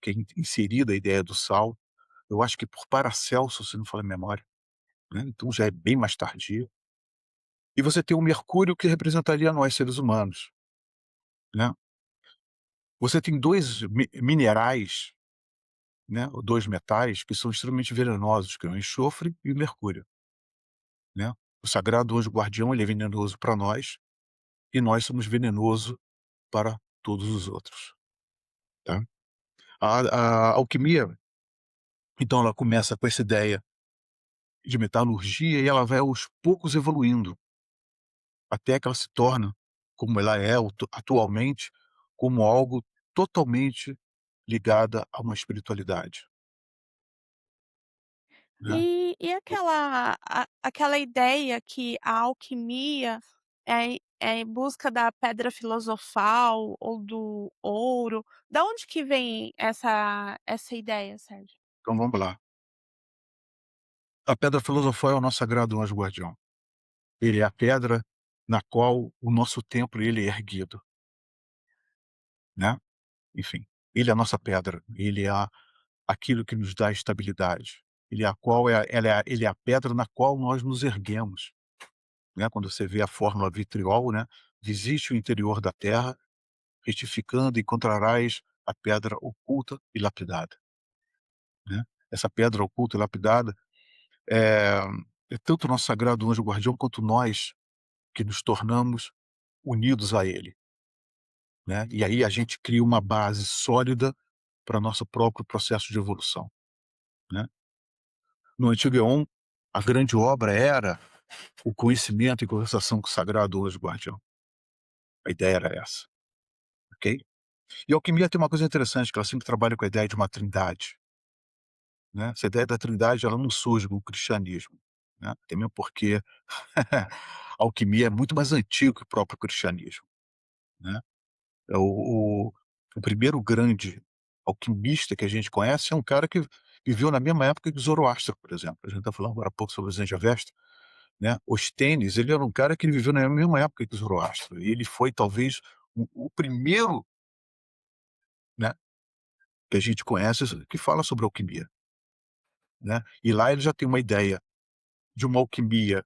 que é inserida a ideia do sal. Eu acho que por Paracelso, se não falha a memória, né, então já é bem mais tardio. E você tem o mercúrio que representaria nós, seres humanos, né. Você tem 2 minerais, né, ou 2 metais que são extremamente venenosos, que é o enxofre e o mercúrio, né. O sagrado anjo guardião, ele é venenoso para nós, e nós somos venenoso para todos os outros, tá. A alquimia, então ela começa com essa ideia de metalurgia e ela vai aos poucos evoluindo, até que ela se torna, como ela é atualmente, como algo totalmente ligada a uma espiritualidade, né. E aquela ideia que a alquimia é em busca da pedra filosofal ou do ouro, da onde que vem essa ideia, Sérgio? Então vamos lá. A pedra filosofal é o nosso sagrado anjo guardião. Ele é a pedra na qual o nosso templo ele é erguido, né. Enfim, ele é a nossa pedra, ele é aquilo que nos dá estabilidade. Ele é a qual é a ela é a ele é a pedra na qual nós nos erguemos, né, quando você vê a fórmula vitriol, né, visite o interior da terra, retificando encontrarás a pedra oculta e lapidada, né. Essa pedra oculta e lapidada, é é tanto o nosso sagrado anjo guardião, quanto nós que nos tornamos unidos a ele, né. E aí a gente cria uma base sólida para nosso próprio processo de evolução, né. No antigo Éon, a grande obra era o conhecimento e conversação com o sagrado anjo guardião. A ideia era essa, ok? E a alquimia tem uma coisa interessante, que ela sempre trabalha com a ideia de uma trindade, né. Essa ideia da trindade, ela não surge com o cristianismo, né, até mesmo porque a alquimia é muito mais antigo que o próprio cristianismo, né. É o primeiro grande alquimista que a gente conhece é um cara que viveu na mesma época que Zoroastro, por exemplo. A gente está falando agora há pouco sobre o Zendavesta, né. Ostênies, ele era um cara que ele viveu na mesma época que Zoroastro, e ele foi talvez o primeiro, né, que a gente conhece que fala sobre alquimia, né. E lá ele já tem uma ideia de uma alquimia,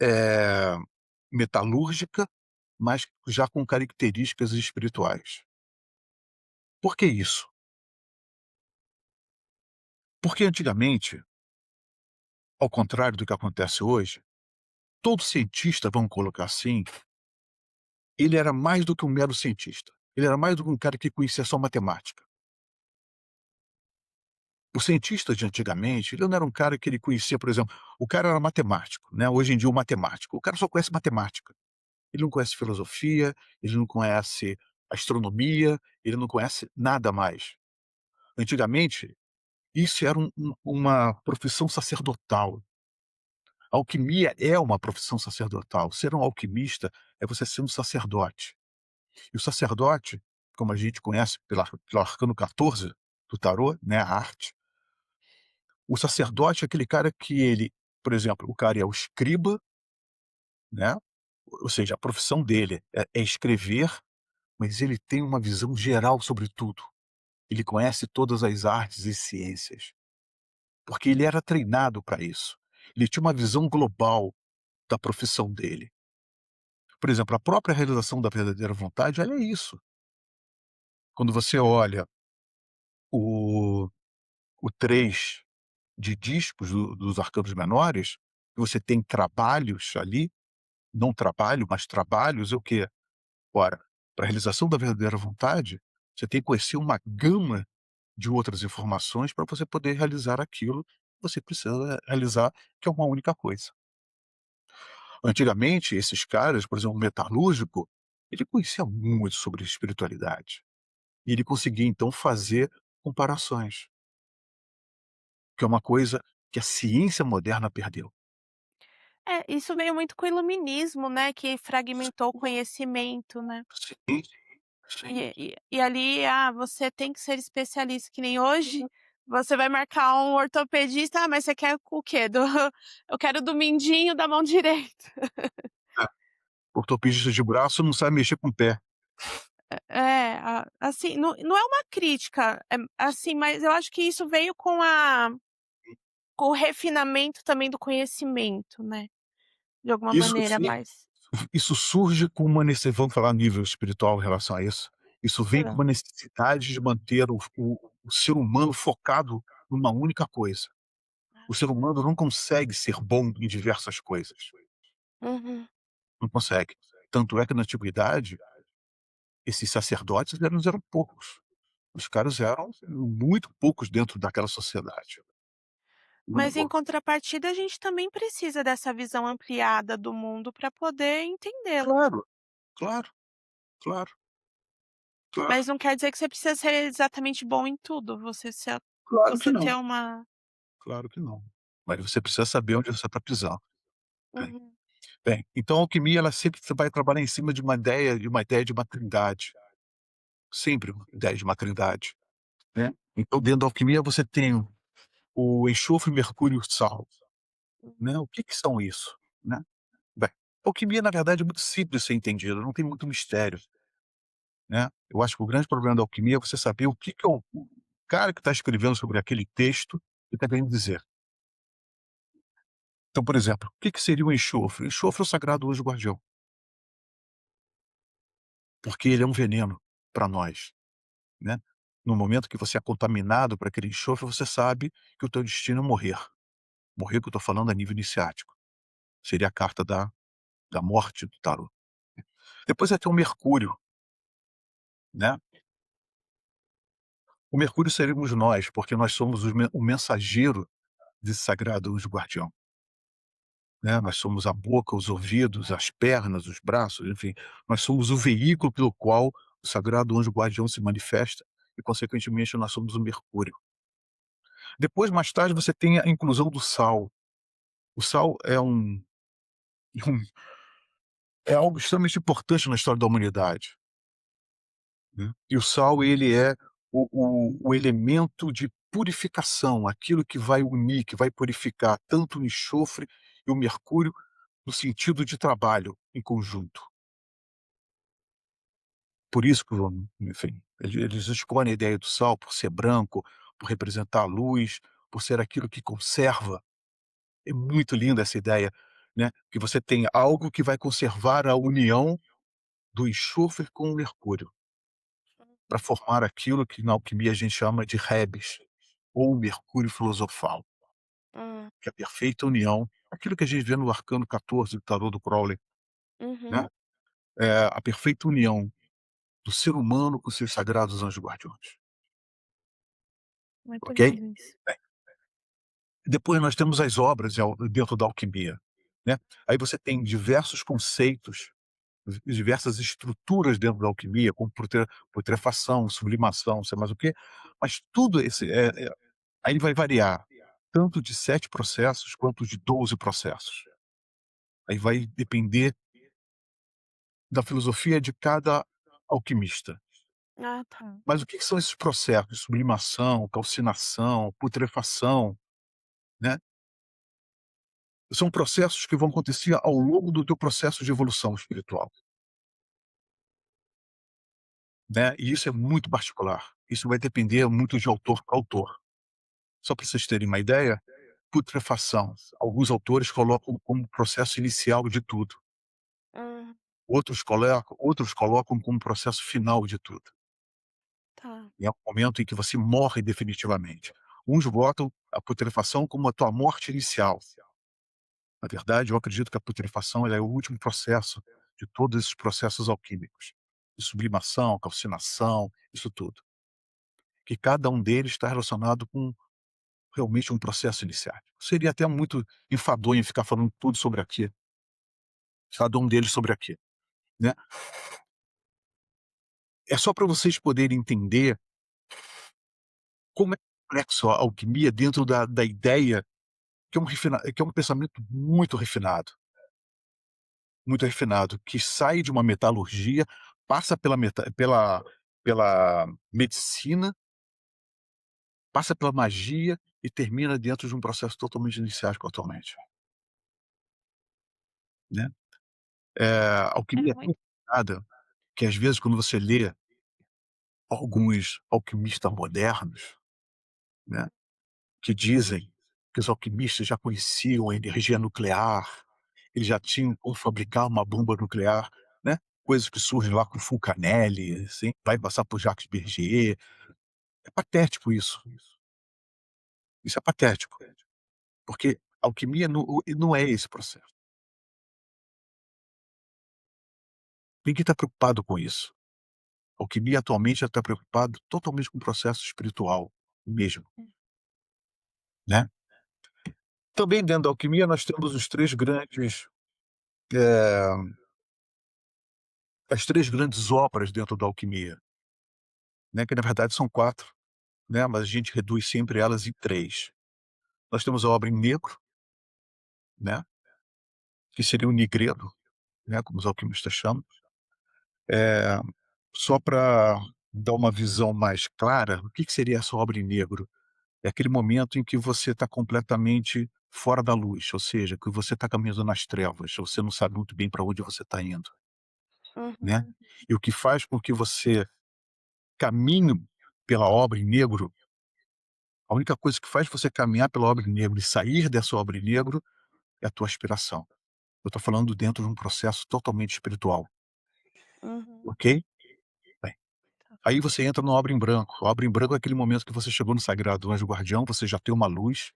eh, metalúrgica, mas já com características espirituais. Por que isso? Porque antigamente, ao contrário do que acontece hoje, todo cientista, vamos colocar assim, ele era mais do que um mero cientista. Ele era mais do que um cara que conhecia só matemática. O cientista de antigamente, ele não era um cara que ele conhecia, por exemplo, o cara era matemático, né, hoje em dia o matemático, o cara só conhece matemática. Ele não conhece filosofia, ele não conhece astronomia, ele não conhece nada mais. Antigamente, isso era uma profissão sacerdotal. A alquimia é uma profissão sacerdotal. Ser um alquimista é você ser um sacerdote. E o sacerdote, como a gente conhece pelo arcano 14 do tarô, né, a arte, o sacerdote é aquele cara que ele, por exemplo, o cara é o escriba, né, ou seja, a profissão dele é escrever, mas ele tem uma visão geral sobre tudo. Ele conhece todas as artes e ciências, porque ele era treinado para isso. Ele tinha uma visão global da profissão dele. Por exemplo, a própria realização da verdadeira vontade, ela é isso. Quando você olha o o 3 de discos dos arcanos menores, você tem trabalhos ali, não trabalho, mas trabalhos é o quê? Ora, para a realização da verdadeira vontade, você tem que conhecer uma gama de outras informações para você poder realizar aquilo que você precisa realizar, que é uma única coisa. Antigamente, esses caras, por exemplo, o metalúrgico, ele conhecia muito sobre espiritualidade. E ele conseguia então fazer comparações, que é uma coisa que a ciência moderna perdeu. É, isso veio muito com o iluminismo, né, que fragmentou o Sim, conhecimento, né. sim, sim. E ali, você tem que ser especialista, que nem hoje, você vai marcar um ortopedista: "Ah, mas você quer o quê? Do eu quero do mindinho da mão direita". É, ortopedista de braço não sabe mexer com o pé. É, assim, não é uma crítica, assim, mas eu acho que isso veio com o refinamento também do conhecimento, né, de alguma Isso maneira, sim, mais isso surge com uma vamos falar a nível espiritual em relação a isso, isso vem com hã. uma necessidade de manter o ser humano focado numa única coisa. O ser humano não consegue ser bom em diversas coisas, Uhum. não consegue. Tanto é que na antiguidade, esses sacerdotes eram poucos. Os caras eram muito poucos dentro daquela sociedade. O Mas em nego contrapartida, a gente também precisa dessa visão ampliada do mundo para poder entendê-lo. Claro, claro, claro, claro, Mas não quer dizer que você precisa ser exatamente bom em tudo, claro que você não, ter uma claro que não. Mas você precisa saber onde você está pisando. Bem uhum, bem, então a alquimia ela sempre vai trabalhar em cima de uma trindade, sempre uma ideia de uma trindade, né. Então dentro da alquimia você tem o enxofre, mercúrio e o sal, uhum, né. O que que são isso, né? Bem, alquimia na verdade é muito simples de ser entendida, não tem muito mistério, né. Eu acho que o grande problema da alquimia é você saber o que que o cara que está escrevendo sobre aquele texto está querendo dizer. Então, por exemplo, o que que seria o enxofre? O enxofre é o sagrado anjo guardião, porque ele é um veneno para nós, né. No momento que você é contaminado por aquele enxofre, você sabe que o teu destino é morrer. Morrer que eu estou falando a nível iniciático, seria a carta da morte do tarô. Depois vai ter o mercúrio, né. O mercúrio seríamos nós, porque nós somos o mensageiro desse sagrado anjo guardião, né. Nós somos a boca, os ouvidos, as pernas, os braços, enfim, nós somos o veículo pelo qual o sagrado anjo guardião se manifesta e, consequentemente, nós somos o mercúrio. Depois, mais tarde, você tem a inclusão do sal. O sal um é algo extremamente importante na história da humanidade, né. E o sal, ele é o elemento de purificação, aquilo que vai unir, que vai purificar tanto o enxofre e o mercúrio, no sentido de trabalho em conjunto. Por isso que enfim, eles escolhem a ideia do sal por ser branco, por representar a luz, por ser aquilo que conserva. É muito linda essa ideia, né, que você tem algo que vai conservar a união do enxofre com o mercúrio, para formar aquilo que na alquimia a gente chama de Rebes, ou mercúrio filosofal, hum, que é a perfeita união, aquilo que a gente vê no arcano 14 do tarô do Crowley, uhum. né, é a perfeita união do ser humano com seus sagrados anjos guardiões, Muito ok? lindo isso. Bem, depois nós temos as obras dentro da alquimia, né, aí você tem diversos conceitos, diversas estruturas dentro da alquimia, como putrefação, sublimação, sei mais o quê, mas tudo esse aí vai variar, tanto de 7 processos quanto de 12 processos. Aí vai depender da filosofia de cada alquimista. Ah, tá. Mas o que que são esses processos? Sublimação, calcinação, putrefação, né. São processos que vão acontecer ao longo do teu processo de evolução espiritual, né, e isso é muito particular. Isso vai depender muito de autor para autor. Só para vocês terem uma ideia, putrefação, alguns autores colocam como processo inicial de tudo, Hum, outros colocam como processo final de tudo. tá. É o momento em que você morre definitivamente. Uns botam a putrefação como a tua morte inicial. Na verdade, eu acredito que a putrefação ela é o último processo de todos esses processos alquímicos, de sublimação, calcinação, isso tudo. Que cada um deles está relacionado com realmente um processo iniciático. Seria até muito enfadonho ficar falando tudo sobre aqui, cada um deles sobre aqui, né. É só para vocês poderem entender como é complexo a alquimia dentro da ideia que é um pensamento muito refinado, que sai de uma metalurgia, passa pela medicina, passa pela magia e termina dentro de um processo totalmente iniciático atualmente, né. A É alquimia é tão muito refinada que às vezes quando você lê alguns alquimistas modernos, né, que dizem que os alquimistas já conheciam a energia nuclear, eles já tinham como fabricar uma bomba nuclear, né, coisas que surgem lá com Fulcanelli, assim, vai passar por Jacques Bergier. É patético isso. Isso é patético, porque alquimia não é esse processo. Ninguém está preocupado com isso. Alquimia atualmente já está preocupado totalmente com o processo espiritual mesmo, né. Também dentro da alquimia nós temos os 3 grandes, eh, as 3 grandes obras dentro da alquimia, né, que na verdade são 4, né, mas a gente reduz sempre elas em 3. Nós temos a obra em negro, né, que seria o nigredo, né, como os alquimistas chamam. Eh, Só para dar uma visão mais clara, o que que seria essa obra em negro? É aquele momento em que você está completamente fora da luz, ou seja, que você está caminhando nas trevas, você não sabe muito bem para onde você está indo, uhum, né. E o que faz com que você caminhe pela obra em negro, a única coisa que faz você caminhar pela obra em negro e sair dessa obra em negro é a tua aspiração. Eu estou falando dentro de um processo totalmente espiritual, uhum. ok? Bem, Tá. aí você entra na obra em branco. A obra em branco é aquele momento que você chegou no sagrado anjo guardião, você já tem uma luz,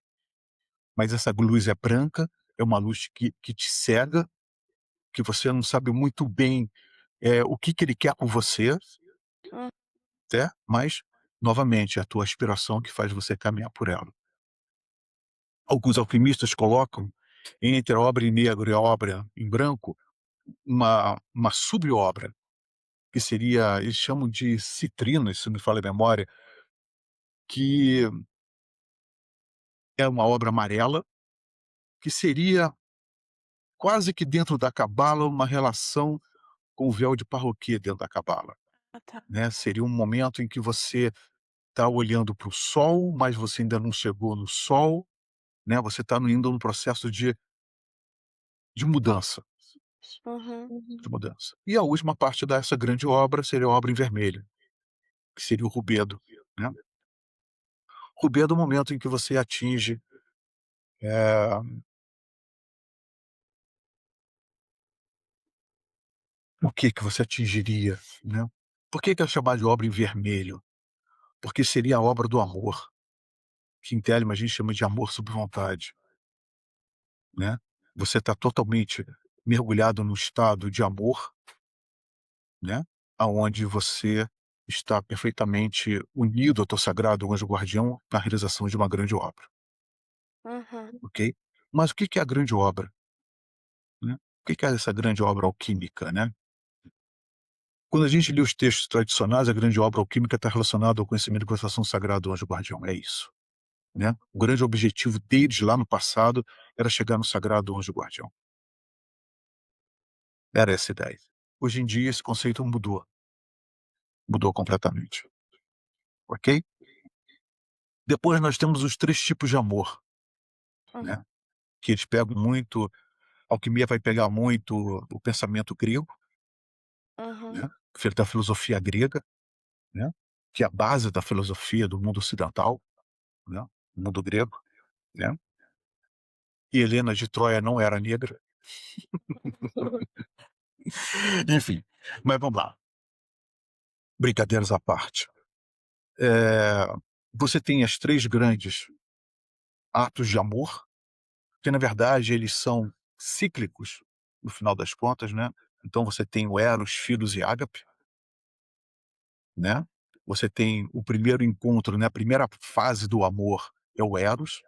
mas essa luz é branca, é uma luz que te cega, que você não sabe muito bem, o que que ele quer com você, Hum, né, mas, novamente, é a tua aspiração que faz você caminhar por ela. Alguns alquimistas colocam entre a obra em negro e a obra em branco uma subobra, que seria, eles chamam de citrina, se não me falha a memória, que é uma obra amarela, que seria quase que dentro da cabala uma relação com o véu de Parroquet dentro da cabala, ah, tá. né. Seria um momento em que você está olhando para o sol, mas você ainda não chegou no sol, né, você está indo num processo de mudança, Uhum, de mudança. E a última parte dessa grande obra seria a obra em vermelho, que seria o rubedo, né. Rubedo é o momento em que você atinge, eh, o que que você atingiria, né. Por que que é chamado de obra em vermelho? Porque seria a obra do amor, que em Telema a gente chama de amor sob vontade, né. Você está totalmente mergulhado no estado de amor, né, aonde você está perfeitamente unido ao teu sagrado anjo guardião na realização de uma grande obra, uhum, ok? Mas o que que é a grande obra, né? O que que é essa grande obra alquímica, né? Quando a gente lê os textos tradicionais, a grande obra alquímica está relacionada ao conhecimento e constelação sagrada do anjo guardião, é isso, né? O grande objetivo deles lá no passado era chegar no sagrado anjo guardião. Era essa a ideia. Hoje em dia esse conceito mudou, mudou completamente, ok? Depois nós temos os 3 tipos de amor, uhum, né, que eles pegam muito, a alquimia vai pegar muito o pensamento grego, uhum, né, que da filosofia grega, né, que é a base da filosofia do mundo ocidental, né, do mundo grego, né, e Helena de Troia não era negra, enfim, mas vamos lá, brincadeiras à parte. Eh, Você tem as 3 grandes atos de amor, que na verdade eles são cíclicos, no final das contas, né, então você tem o eros, philos e ágape, né, você tem o primeiro encontro, né, a primeira fase do amor é o eros,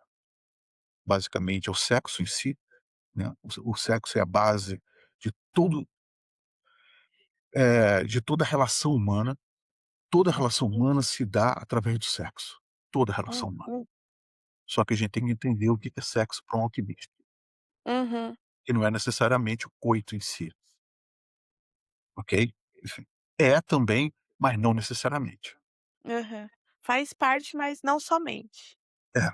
basicamente é o sexo em si, né, o sexo é a base de tudo, de toda a relação humana se dá através do sexo, toda a relação humana. Uhum, Só que a gente tem que entender o que é sexo para um alquimista, uhum, que não é necessariamente o coito em si, ok? Enfim, é também, mas não necessariamente. aham. Faz parte, mas não somente. É.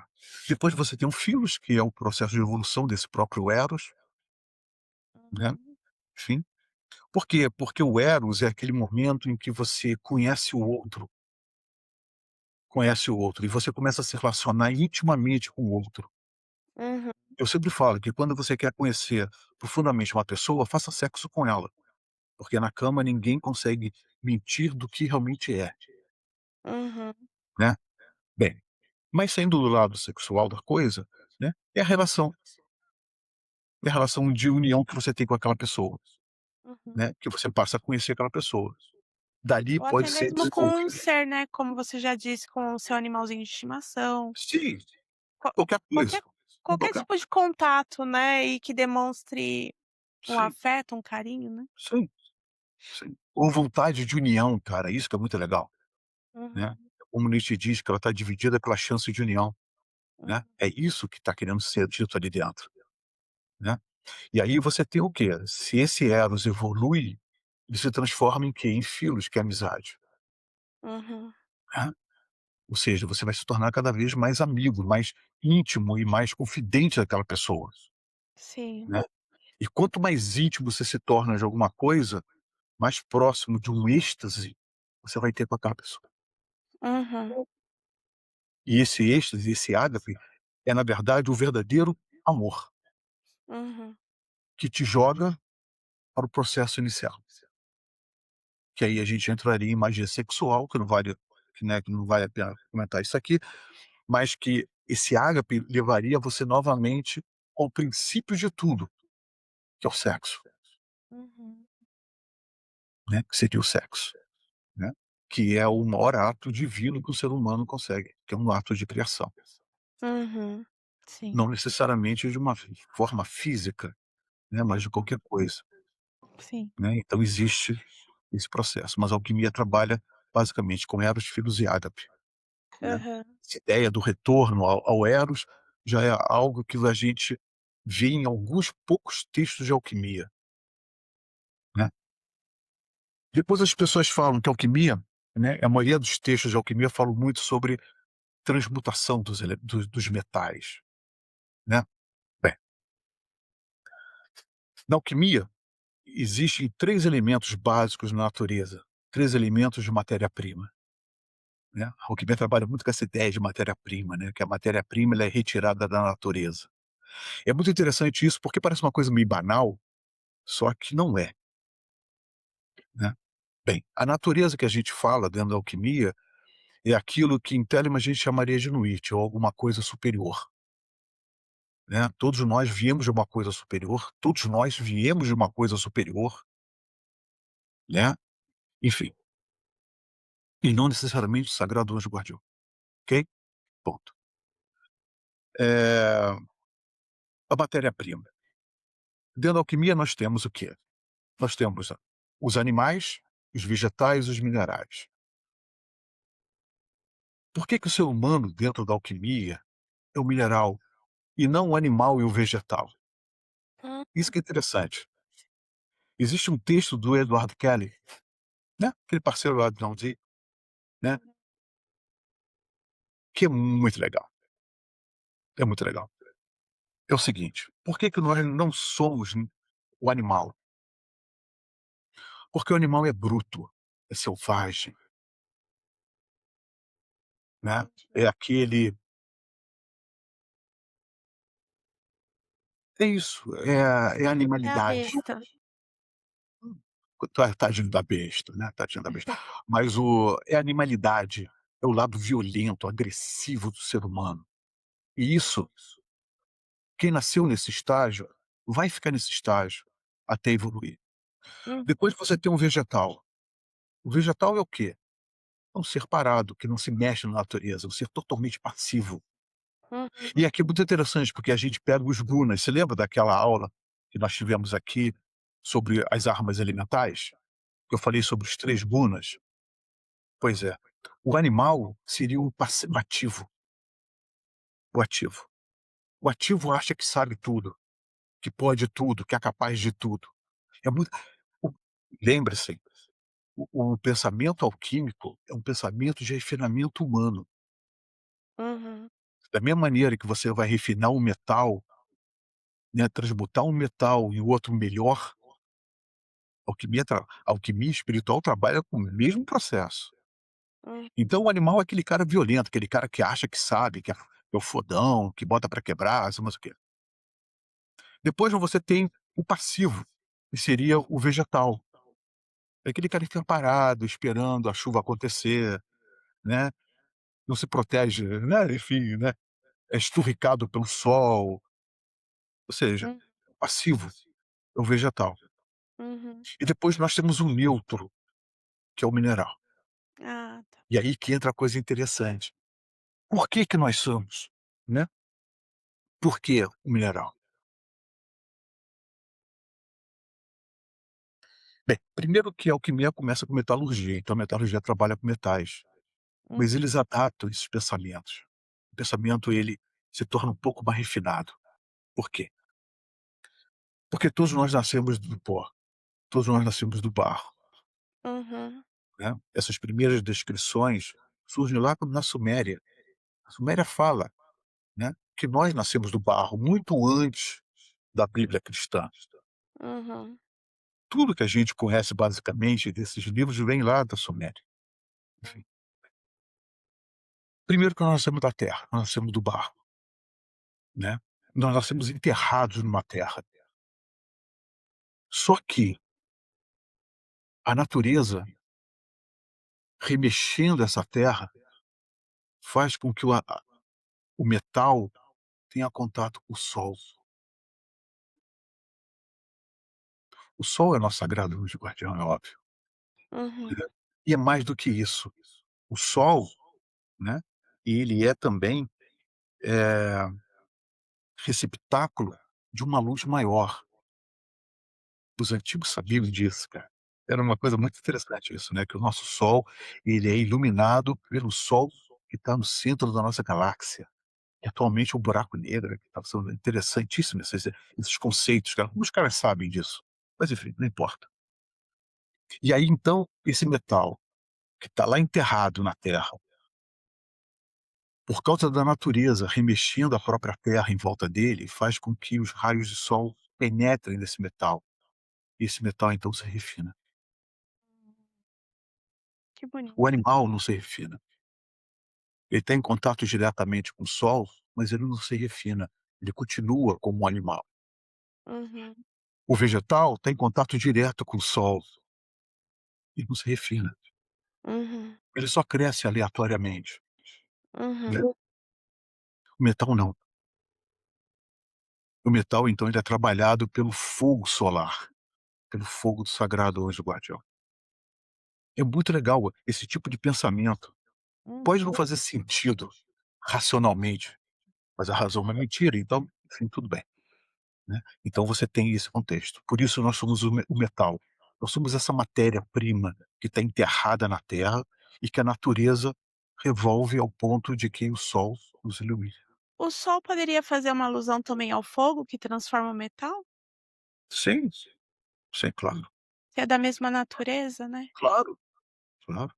Depois você tem o filos, que é o processo de evolução desse próprio eros, né, Uhum, enfim. Por quê? Porque o eros é aquele momento em que você conhece o outro, e você começa a se relacionar intimamente com o outro. uhum, Eu sempre falo que quando você quer conhecer profundamente uma pessoa, faça sexo com ela, porque na cama ninguém consegue mentir do que realmente é, uhum, né. Bem, mas saindo do lado sexual da coisa, né, é a relação de união que você tem com aquela pessoa, uhum. né, que você passa a conhecer aquela pessoa. Dali Ou até pode ser mesmo com um desenvolvido. ser, né, como você já disse, com o seu animalzinho de estimação. Sim, Qua qualquer coisa, qualquer qualquer qualquer tipo de contato, né, e que demonstre um sim, afeto, um carinho, né. sim, sim. Ou vontade de união, cara, isso que é muito legal, né. Uhum, Como Nietzsche diz que ela está dividida pela chance de união, uhum, né, é isso que está querendo ser dito ali dentro, né. E aí você tem o quê? Se esse eros evolui, ele se transforma em quê? Em filos, que é amizade, uhum. né. Ou seja, você vai se tornar cada vez mais amigo, mais íntimo e mais confidente daquela pessoa, Sim. né. E quanto mais íntimo você se torna de alguma coisa, mais próximo de um êxtase você vai ter com aquela pessoa. Uhum, E esse êxtase, esse ágape, é na verdade o verdadeiro amor, uhum, que te joga para o processo inicial, que aí a gente entraria em magia sexual, que não vale a pena comentar isso aqui, mas que esse ágape levaria você novamente ao princípio de tudo, que é o sexo, uhum, né, que seria o sexo, né, que é o maior ato divino que o ser humano consegue, que é um ato de criação. uhum. Sim. Não necessariamente de uma forma física, né, mas de Uhum. qualquer coisa, Sim. né, então existe esse processo, mas a alquimia trabalha basicamente com eros, filos e ágape, né. Aham. Essa ideia do retorno ao eros já é algo que a gente vê em alguns poucos textos de alquimia, né. Depois as pessoas falam que alquimia, né, a maioria dos textos de alquimia falam muito sobre transmutação dos metais, né. Bem, na alquimia existem 3 elementos básicos na natureza, 3 elementos de matéria-prima, né. A alquimia trabalha muito com essa ideia de matéria-prima, né, que a matéria-prima ela é retirada da natureza. É muito interessante isso, porque parece uma coisa meio banal, só que não é, né. Bem, a natureza que a gente fala dentro da alquimia é aquilo que em Telema a gente chamaria de Nuit, ou alguma coisa superior, né. Todos nós viemos de uma coisa superior, todos nós viemos de uma coisa superior, né, enfim, e não necessariamente o sagrado anjo guardião, ok? Ponto. Eh, a matéria-prima. Dentro da alquimia nós temos o quê? Nós temos os animais, os vegetais e os minerais. Por que que o ser humano dentro da alquimia é o mineral e não o animal e o vegetal? Hum. Isso que é interessante. Existe um texto do Edward Kelly, né, aquele parceiro lá do Down né, que é muito legal, é muito legal. É o seguinte, por que que nós não somos o animal? Porque o animal é bruto, é selvagem, né, é aquele é isso, é a É a animalidade. besta. Tadinho da besta, né, tadinho da besta. Mas é a animalidade, é o lado violento, agressivo do ser humano. E isso, quem nasceu nesse estágio, vai ficar nesse estágio até evoluir. Uhum, Depois você tem um vegetal. O vegetal é o quê? É um ser parado, que não se mexe na natureza, um ser totalmente passivo. uhum, E aqui é muito interessante, porque a gente pega os gunas. Você lembra daquela aula que nós tivemos aqui sobre as armas elementais? Que eu falei sobre os 3 gunas? Pois é. O animal seria o ativo, o ativo. O ativo acha que sabe tudo, que pode tudo, que é capaz de tudo. É muito o lembre-se, o pensamento alquímico é um pensamento de refinamento humano. Uhum, Da mesma maneira que você vai refinar um metal, né, transmutar um metal em outro melhor, alquimia espiritual trabalha com o mesmo processo. hum, Então o animal é aquele cara violento, aquele cara que acha que sabe, que é o fodão, que bota pra quebrar, não sei o quê. Depois você tem o passivo, que seria o vegetal. É aquele cara que fica parado, esperando a chuva acontecer, né, não se protege, né, enfim, né, é esturricado pelo sol, ou seja, hum, passivo é o vegetal. uhum. E depois nós temos o neutro, que é o mineral. Ah, tá. E aí que entra a coisa interessante. Por que que nós somos, né? Por que o mineral? Bem, primeiro que a alquimia começa com metalurgia, então a metalurgia trabalha com metais, mas Uhum, eles adaptam esses pensamentos. O pensamento ele se torna um pouco mais refinado. Por quê? Porque todos nós nascemos do pó, todos nós nascemos do barro, uhum, né. Essas primeiras descrições surgem lá na Suméria. A Suméria fala, né, que nós nascemos do barro muito antes da Bíblia cristã. uhum, Tudo que a gente conhece basicamente desses livros vem lá da Suméria. Enfim. Primeiro que nós nascemos da terra, nós nascemos do barro, né. Nós nascemos enterrados numa terra. Só que a natureza, remexendo essa terra, faz com que o metal tenha contato com o sol. O sol é nosso sagrado anjo guardião, é óbvio, uhum, né. E é mais do que isso, o sol, né, ele é também, eh, receptáculo de uma luz maior. Os antigos sabiam disso, cara. Era uma coisa muito interessante isso, né, que o nosso sol, ele é iluminado pelo sol que está no centro da nossa galáxia, que atualmente é um buraco negro, que tá sendo interessantíssimo esses conceitos, cara. Como os caras sabem disso? Mas enfim, não importa. E aí então, esse metal que está lá enterrado na terra, por causa da natureza remexendo a própria terra em volta dele, faz com que os raios de sol penetrem nesse metal, e esse metal então se refina. que bonito. O animal não se refina. Ele está em contato diretamente com o sol, mas ele não se refina, ele continua como um animal. Uhum, O vegetal está em contato direto com o sol e não se refina. uhum, Ele só cresce aleatoriamente, né. uhum. O metal não. O metal, então, ele é trabalhado pelo fogo solar, pelo fogo do sagrado anjo guardião. É muito legal esse tipo de pensamento. Pode não Uhum. fazer sentido racionalmente, mas a razão não é mentira, então, enfim, tudo bem. Né. Então você tem esse contexto. Por isso nós somos o metal. Nós somos essa matéria-prima que está enterrada na terra e que a natureza revolve ao ponto de que o sol nos ilumina. O sol poderia fazer uma alusão também ao fogo que transforma o metal? Sim, sim, claro, Que é da mesma natureza, né? claro, claro,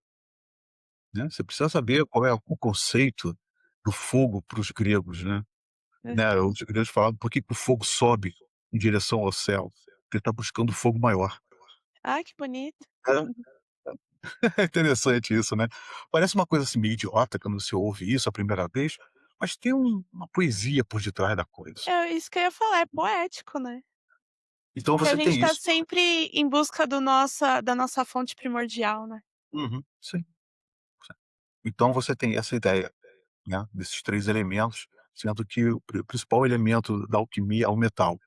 né. Você precisa saber qual é o conceito do fogo para os gregos, Hã. né. Os gregos falavam: "Por que que o fogo sobe em direção ao céu? Porque ele está buscando fogo maior". Ai, que bonito. É interessante isso, né. Parece uma coisa, assim, meio idiota quando você ouve isso a primeira vez, mas tem uma poesia por detrás da coisa. É isso que eu ia falar, é poético, né? Então Que a você gente tem tá isso. sempre em busca da nossa fonte primordial, né? Uhum, sim, sim. Então você tem essa ideia, né, desses 3 elementos, sendo que o principal elemento da alquimia é o metal,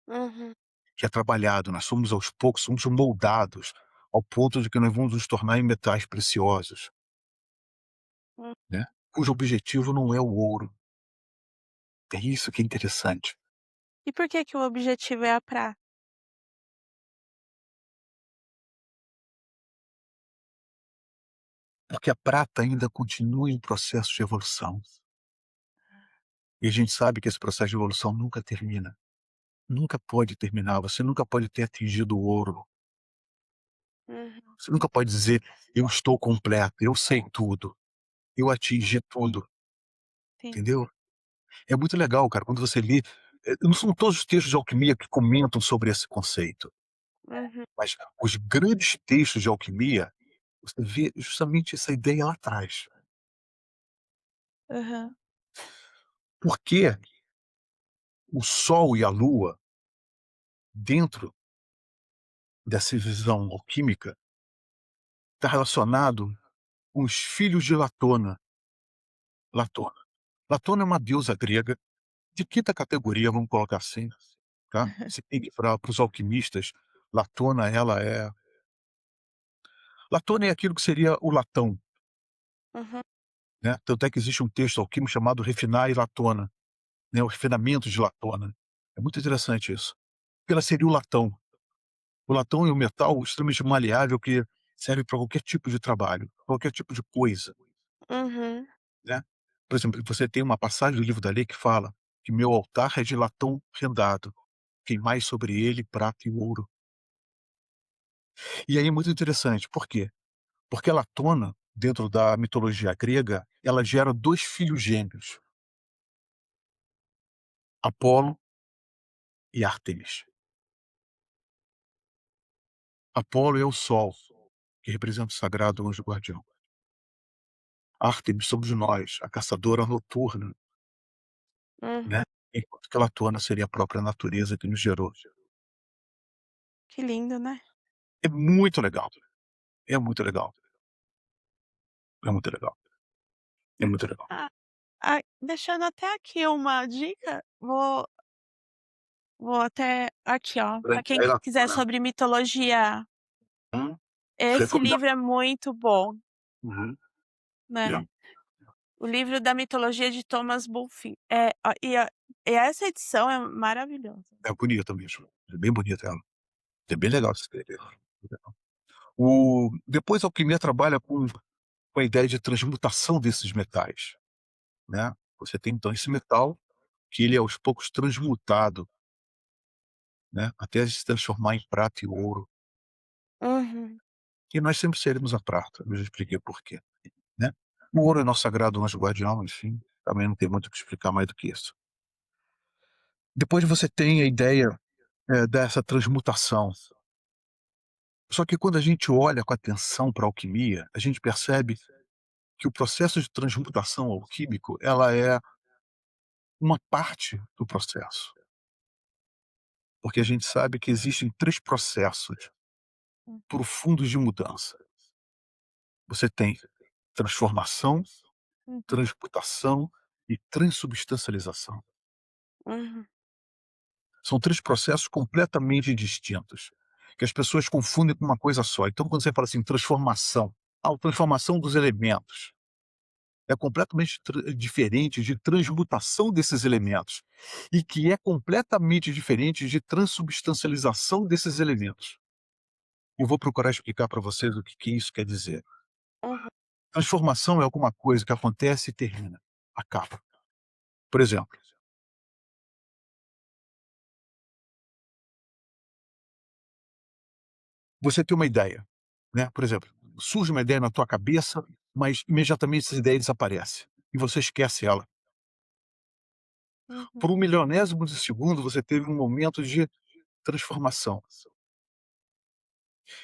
Uhum, que é trabalhado, nós somos aos poucos, somos moldados ao ponto de que nós vamos nos tornar em metais preciosos, hum. né, cujo objetivo não é o ouro. É isso que é interessante. E por que que o objetivo é a prata? porque a prata ainda continua em processo de evolução. E a gente sabe que esse processo de evolução nunca termina, nunca pode terminar, você nunca pode ter atingido o ouro, Uhum. você nunca pode dizer: "Eu estou completo, eu sei tudo, eu atingi tudo", Sim. entendeu? É muito legal, cara, quando você lê, não são todos os textos de alquimia que comentam sobre esse conceito, Uhum. mas os grandes textos de alquimia, você vê justamente essa ideia lá atrás. Aham. Por que o Sol e a Lua, dentro dessa visão alquímica, está relacionado com os filhos de Latona. Latona. Latona é uma deusa grega de quinta categoria, vamos colocar assim, tá? Se tem que para os alquimistas, Latona ela é Latona é aquilo que seria o latão, Uhum. né, tanto é que existe um texto alquímico chamado Refinare Latona, né, o refinamento de Latona. É muito interessante isso, porque ela seria o latão. O latão é um metal extremamente maleável que serve para qualquer tipo de trabalho, qualquer tipo de coisa, Uhum. né. Por exemplo, você tem uma passagem do livro da lei que fala que meu altar é de latão rendado, queimai sobre ele prata e ouro. E aí é muito interessante, por quê? Porque a Latona, dentro da mitologia grega, ela gera 2 filhos gêmeos, Apolo e Ártemis. Apolo é o sol, que representa o sagrado anjo guardião. Ártemis somos nós, a caçadora noturna, Uhum. né, enquanto que a Latona seria a própria natureza que nos gerou. Que lindo, né? É muito legal, é muito legal, é muito legal, é muito legal. Ah, ai, deixando até aqui uma dica, vou até aqui, ó, pra quem Aí quiser Latona, sobre mitologia, esse recomendado. livro é muito bom, Uhum. né. Yeah. O livro da mitologia de Thomas Bulfin. E essa edição é maravilhosa. É bonita mesmo, é bem bonita ela, é bem legal de escrever. Depois a alquimia trabalha com a ideia de transmutação desses metais, né. Você tem então esse metal que ele é aos poucos transmutado, né, até se transformar em prata e ouro, Uhum, e nós sempre seremos a prata, eu já expliquei por quê, né. O ouro é nosso sagrado anjo guardião, enfim, também não tem muito o que explicar mais do que isso. Depois você tem a ideia, dessa transmutação, só que quando a gente olha com atenção para a alquimia, a gente percebe que o processo de transmutação alquímico, ela é uma parte do processo, porque a gente sabe que existem 3 processos hum, profundos de mudança. Você tem transformação, uhum, transmutação e transubstancialização. uhum, São 3 processos completamente distintos, que as pessoas confundem com uma coisa só. Então quando você fala assim transformação, transformação dos elementos, é completamente diferente de transmutação desses elementos, e que é completamente diferente de transubstancialização desses elementos. Eu vou procurar explicar para vocês o que isso quer dizer. uhum, Transformação é alguma coisa que acontece e termina, acaba. Por exemplo, você tem uma ideia, né, por exemplo, surge uma ideia na tua cabeça, mas imediatamente essa ideia desaparece, e você esquece ela. uhum, Por um milionésimo de segundo, você teve um momento de transformação.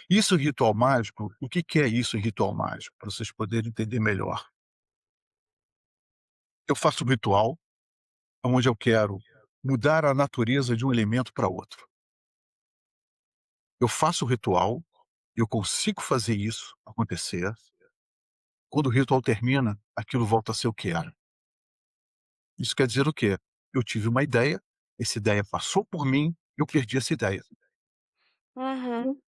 Isso em ritual mágico, o que que é isso em ritual mágico? Para vocês poderem entender melhor. Eu faço um ritual onde eu quero mudar a natureza de um elemento para outro. Eu faço o ritual, eu consigo fazer isso acontecer. Quando o ritual termina, aquilo volta a ser o que era. Isso quer dizer o quê? Eu tive uma ideia, essa ideia passou por mim, eu perdi essa ideia. uhum,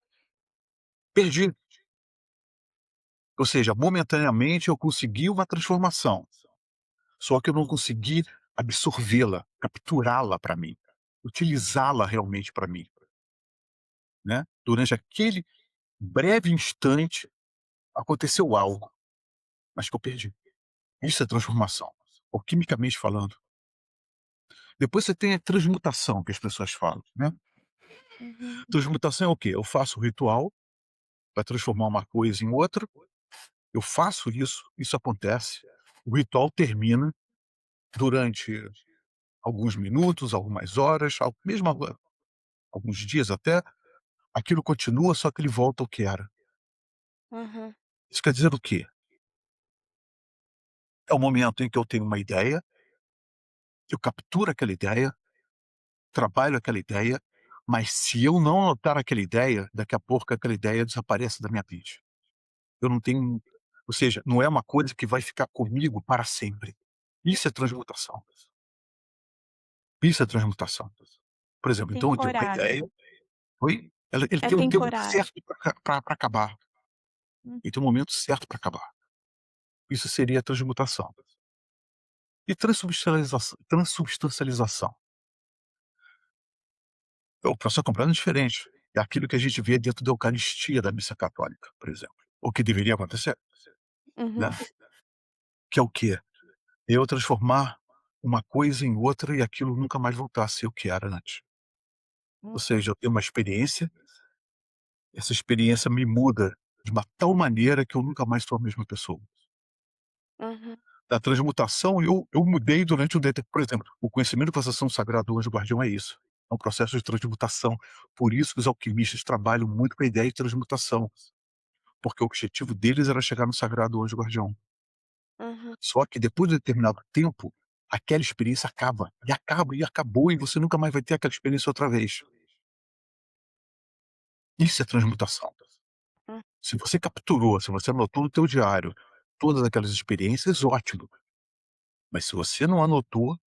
Perdi. Ou seja, momentaneamente eu consegui uma transformação, só que eu não consegui absorvê-la, capturá-la para mim, utilizá-la realmente para mim, né. Durante aquele breve instante, aconteceu algo, mas que eu perdi. Isso é transformação, alquimicamente falando. Depois você tem a transmutação que as pessoas falam, né. Uhum, Transmutação é o quê? Eu faço o ritual para transformar uma coisa em outra, eu faço isso, isso acontece, o ritual termina durante alguns minutos, algumas horas, mesmo alguns dias até, aquilo continua, só que ele volta ao que era. uhum, Isso quer dizer o quê? É o momento em que eu tenho uma ideia, eu capturo aquela ideia, trabalho aquela ideia, mas se eu não anotar aquela ideia, daqui a pouco aquela ideia desaparece da minha mente. Eu não tenho, ou seja, não é uma coisa que vai ficar comigo para sempre. Isso é transmutação. Isso é transmutação. Por é exemplo, então eu tenho uma temporário. ideia, oi? Ele É tem um tempo temporário. certo para acabar, Hum, ele tem um momento certo para acabar. Isso seria a transmutação. E transubstancialização é o processo completamente diferente. É aquilo que a gente vê dentro da Eucaristia da missa católica, por exemplo. O que deveria acontecer, uhum, né, que é o quê? Eu transformar uma coisa em outra e aquilo nunca mais voltar a ser o que era antes. Ou hum, seja, eu tenho uma experiência, essa experiência me muda de uma tal maneira que eu nunca mais sou a mesma pessoa. uhum, Da transmutação, eu mudei durante o por exemplo, o conhecimento da sensação sagrada do anjo guardião é isso, é um processo de transmutação. Por isso que os alquimistas trabalham muito com a ideia de transmutação, porque o objetivo deles era chegar no sagrado anjo guardião. uhum, Só que depois de determinado tempo, aquela experiência acaba, e acabou, e você nunca mais vai ter aquela experiência outra vez. Isso é transmutação. hum, Se você capturou, se você anotou no teu diário todas aquelas experiências, ótimo, mas se você não anotou,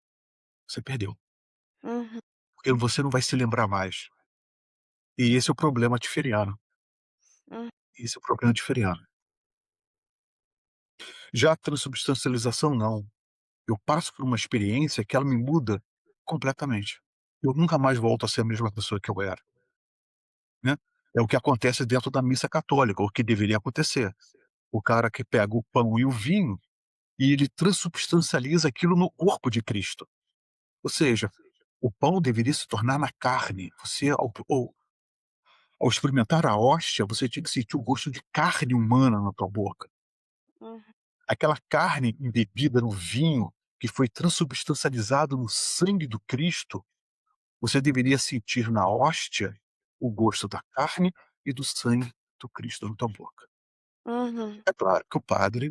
você perdeu, uhum, porque você não vai se lembrar mais. E esse é o problema tiferiano, hum, esse é o problema tiferiano. Já a transubstancialização não, eu passo por uma experiência que ela me muda completamente. Eu nunca mais volto a ser a mesma pessoa que eu era, né. É o que acontece dentro da missa católica, o que deveria acontecer. O cara que pega o pão e o vinho, e ele transubstancializa aquilo no corpo de Cristo. Ou seja, o pão deveria se tornar na carne. Você, ao experimentar a hóstia, você tinha que sentir o gosto de carne humana na tua boca. uhum, Aquela carne embebida no vinho, que foi transubstancializado no sangue do Cristo, você deveria sentir na hóstia o gosto da carne e do sangue do Cristo na tua boca. uhum, É claro que o padre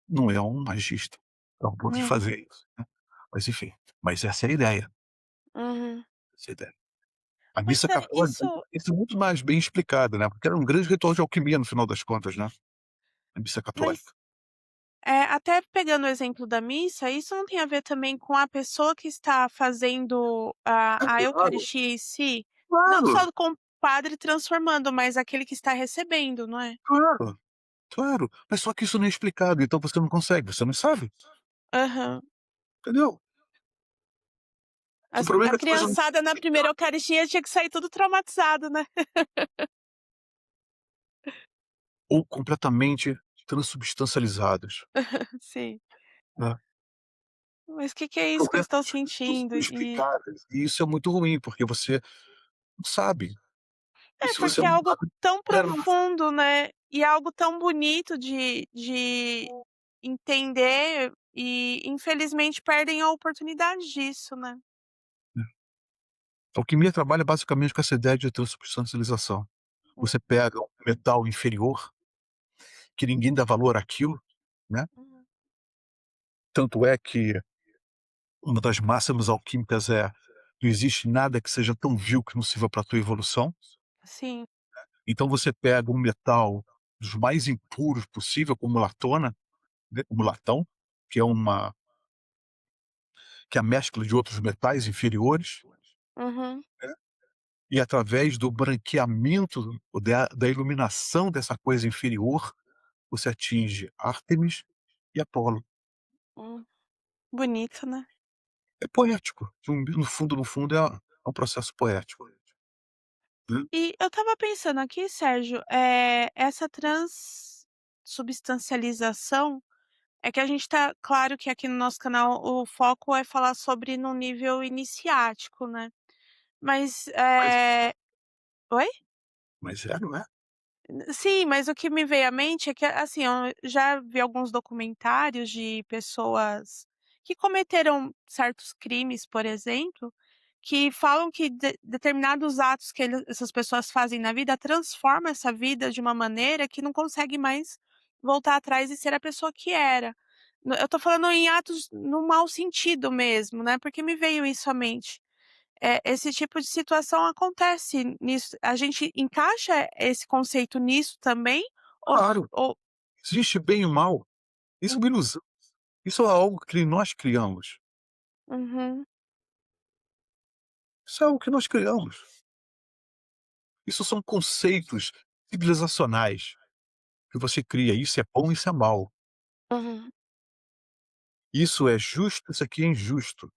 não é um magista, ao ponto de uhum, fazer isso, né. Mas enfim, mas essa é a ideia, uhum. essa é a ideia. A Pois missa é, católica isso é muito mais bem explicada, né, porque era um grande ritual de alquimia no final das contas, né, a missa mas, católica. até pegando o exemplo da missa, isso não tem a ver também com a pessoa que está fazendo É a claro, eucaristia em si? Não claro, só com o padre transformando, mas aquele que está recebendo, não é? claro, claro, mas só que isso não é explicado, então você não consegue, você não sabe, Aham. entendeu? O As problema é a que as coisas não são criançada na primeira explicadas eucaristia tinha que sair tudo traumatizado, né. ou completamente transubstancializadas, Sim. né. Mas que é O isso que eu problema é estou que as coisas não sentindo? são explicadas, e isso é muito ruim, porque você não sabe, e se você Porque é não algo sabe, tão era na profundo, né, e algo tão bonito de entender e infelizmente perdem a oportunidade disso, né. a alquimia trabalha basicamente com essa ideia de transubstancialização. Hum, Você pega um metal inferior, que ninguém dá valor àquilo, né, uhum. tanto é que uma das máximas alquímicas é: "Não existe nada que seja tão vil que não sirva para a tua evolução". Sim. Então você pega um metal dos mais impuros possível, como latona, né, como latão, que é uma que é a mescla de outros metais inferiores, Uhum, né, e através do branqueamento da iluminação dessa coisa inferior, você atinge Ártemis e Apolo. hum. Bonito, né. É poético, no fundo é um processo poético, né. E eu estava pensando aqui, Sérgio, essa substancialização, é que a gente tá claro que aqui no nosso canal o foco é falar sobre no nível iniciático, né. Mas, Mas oi? não é? Sim, mas o que me veio à mente é que, assim, eu já vi alguns documentários de pessoas que cometeram certos crimes, por exemplo, que falam que determinados atos que essas pessoas fazem na vida transforma essa vida de uma maneira que não consegue mais voltar atrás e ser a pessoa que era. Eu tô falando em atos no mau sentido mesmo, né, porque me veio isso à mente. Esse tipo de situação acontece nisso, a gente encaixa esse conceito nisso também Claro, ou existe bem e mal. Isso é uma ilusão. Isso é algo que nós criamos. uhum, Isso é algo que nós criamos. Isso são conceitos civilizacionais que você cria. Isso é bom, isso é mal. uhum, Isso é justo, isso aqui é injusto,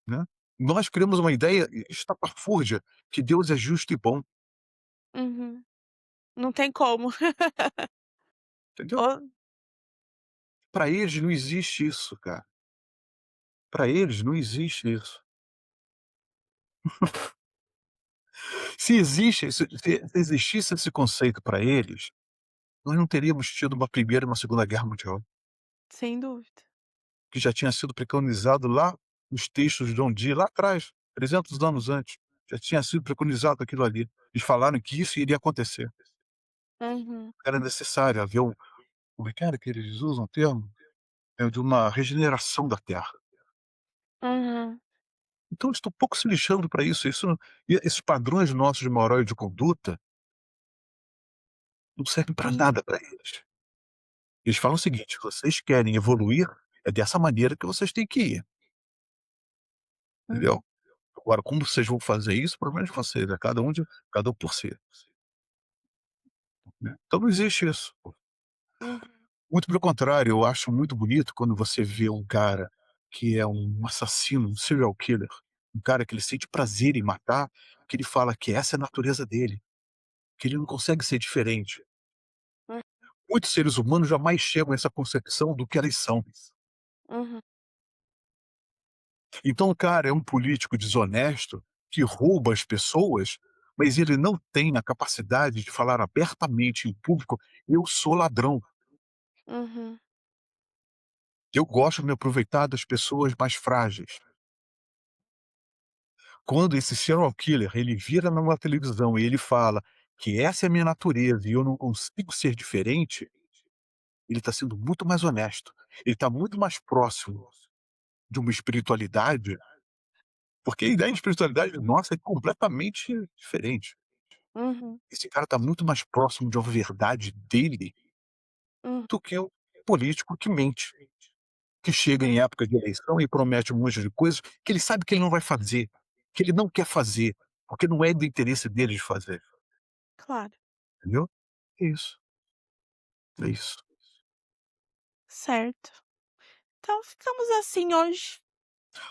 né. Nós criamos uma ideia estapafúrdia que Deus é justo e bom, uhum. Não tem como. entendeu. Ou Para eles não existe isso, cara. Para eles não existe isso. Se existisse esse conceito para eles, nós não teríamos tido uma primeira e uma segunda guerra mundial, sem dúvida. que já tinha sido preconizado lá nos textos de John Dee, lá atrás, 300 anos antes, já tinha sido preconizado aquilo ali. Eles falaram que isso iria acontecer. Uhum, Era necessário haver como é que eles usam o termo? É de uma regeneração da terra. uhum, Então eles estão pouco se lixando para isso, e esses padrões nossos de moral e de conduta não servem para nada para eles. Eles falam o seguinte: "Vocês querem evoluir, é dessa maneira que vocês têm que ir", uhum, entendeu? Agora como vocês vão fazer isso, o problema é de vocês, é cada um por si, né. Então não existe isso. uhum, Muito pelo contrário, eu acho muito bonito quando você vê um cara que é um assassino, um serial killer, um cara que ele sente prazer em matar, que ele fala que essa é a natureza dele, que ele não consegue ser diferente. hum, Muitos seres humanos jamais chegam a essa concepção do que eles são. uhum, Então o cara é um político desonesto que rouba as pessoas, mas ele não tem a capacidade de falar abertamente em público: "Eu sou ladrão". uhum, Eu gosto de me aproveitar das pessoas mais frágeis. Quando esse serial killer, ele vira numa televisão e ele fala que essa é a minha natureza e eu não consigo ser diferente, ele está sendo muito mais honesto. Ele está muito mais próximo de uma espiritualidade, porque a ideia de espiritualidade nossa é completamente diferente. uhum, Esse cara está muito mais próximo de uma verdade dele uhum, do que o político que mente, que chega em hum, época de eleição e promete um monte de coisas que ele sabe que ele não vai fazer, que ele não quer fazer, porque não é do interesse dele de fazer, claro, entendeu? É isso, é isso. certo. Então ficamos assim hoje.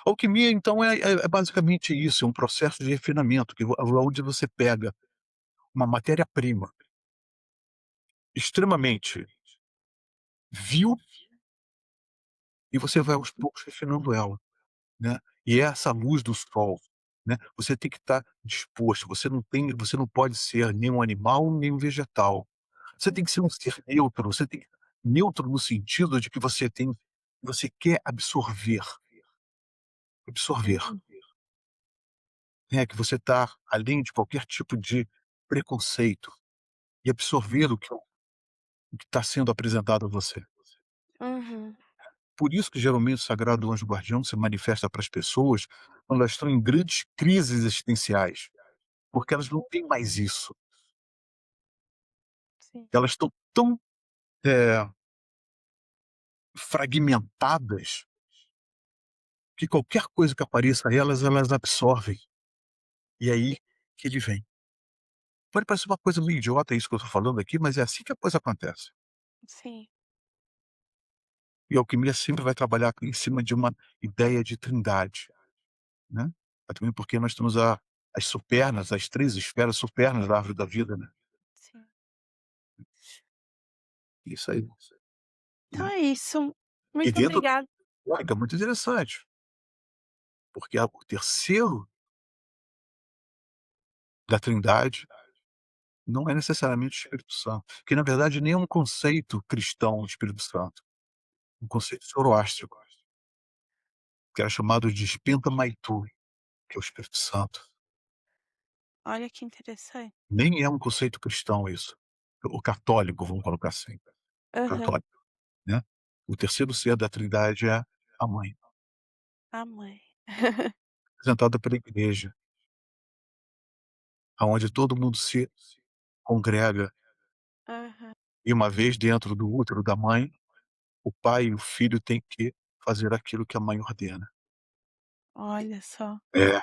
Alquimia então é basicamente isso, é um processo de refinamento onde você pega uma matéria-prima extremamente vil e você vai aos poucos refinando ela, né. E é essa luz do sol, né, você tem que estar disposto, você não pode ser nem um animal, nem um vegetal. Você tem que ser um ser neutro, você tem neutro no sentido de que você quer absorver, Uhum, né, que você está além de qualquer tipo de preconceito e absorver o que está sendo apresentado a você. uhum, Por isso que geralmente o sagrado anjo guardião se manifesta para as pessoas quando elas estão em grandes crises existenciais, porque elas não têm mais isso. sim, Elas estão tão, eh, fragmentadas que qualquer coisa que apareça a elas, elas absorvem. E aí que ele vem. Pode parecer uma coisa meio idiota isso que eu estou falando aqui, mas é assim que a coisa acontece. sim, E a alquimia sempre vai trabalhar em cima de uma ideia de trindade, né. Mas também porque nós temos a as supernas, as 3 esferas supernas da árvore da vida, né. sim. Isso aí, Então né. é isso. E Muito dentro obrigada. é muito interessante, porque a o terceiro da trindade não é necessariamente o Espírito Santo, que na verdade nem é um conceito cristão, o Espírito Santo, um conceito zoroástrico, que era chamado de Spenta Maitu, que é o Espírito Santo. Olha que interessante. Nem é um conceito cristão isso, o católico, vamos colocar assim, Aham. católico, né. O terceiro ser da trindade é a mãe, A mãe. representada pela igreja, aonde todo mundo se congrega, Aham. e uma vez dentro do útero da mãe, o pai e o filho têm que fazer aquilo que a mãe ordena. Olha só. É.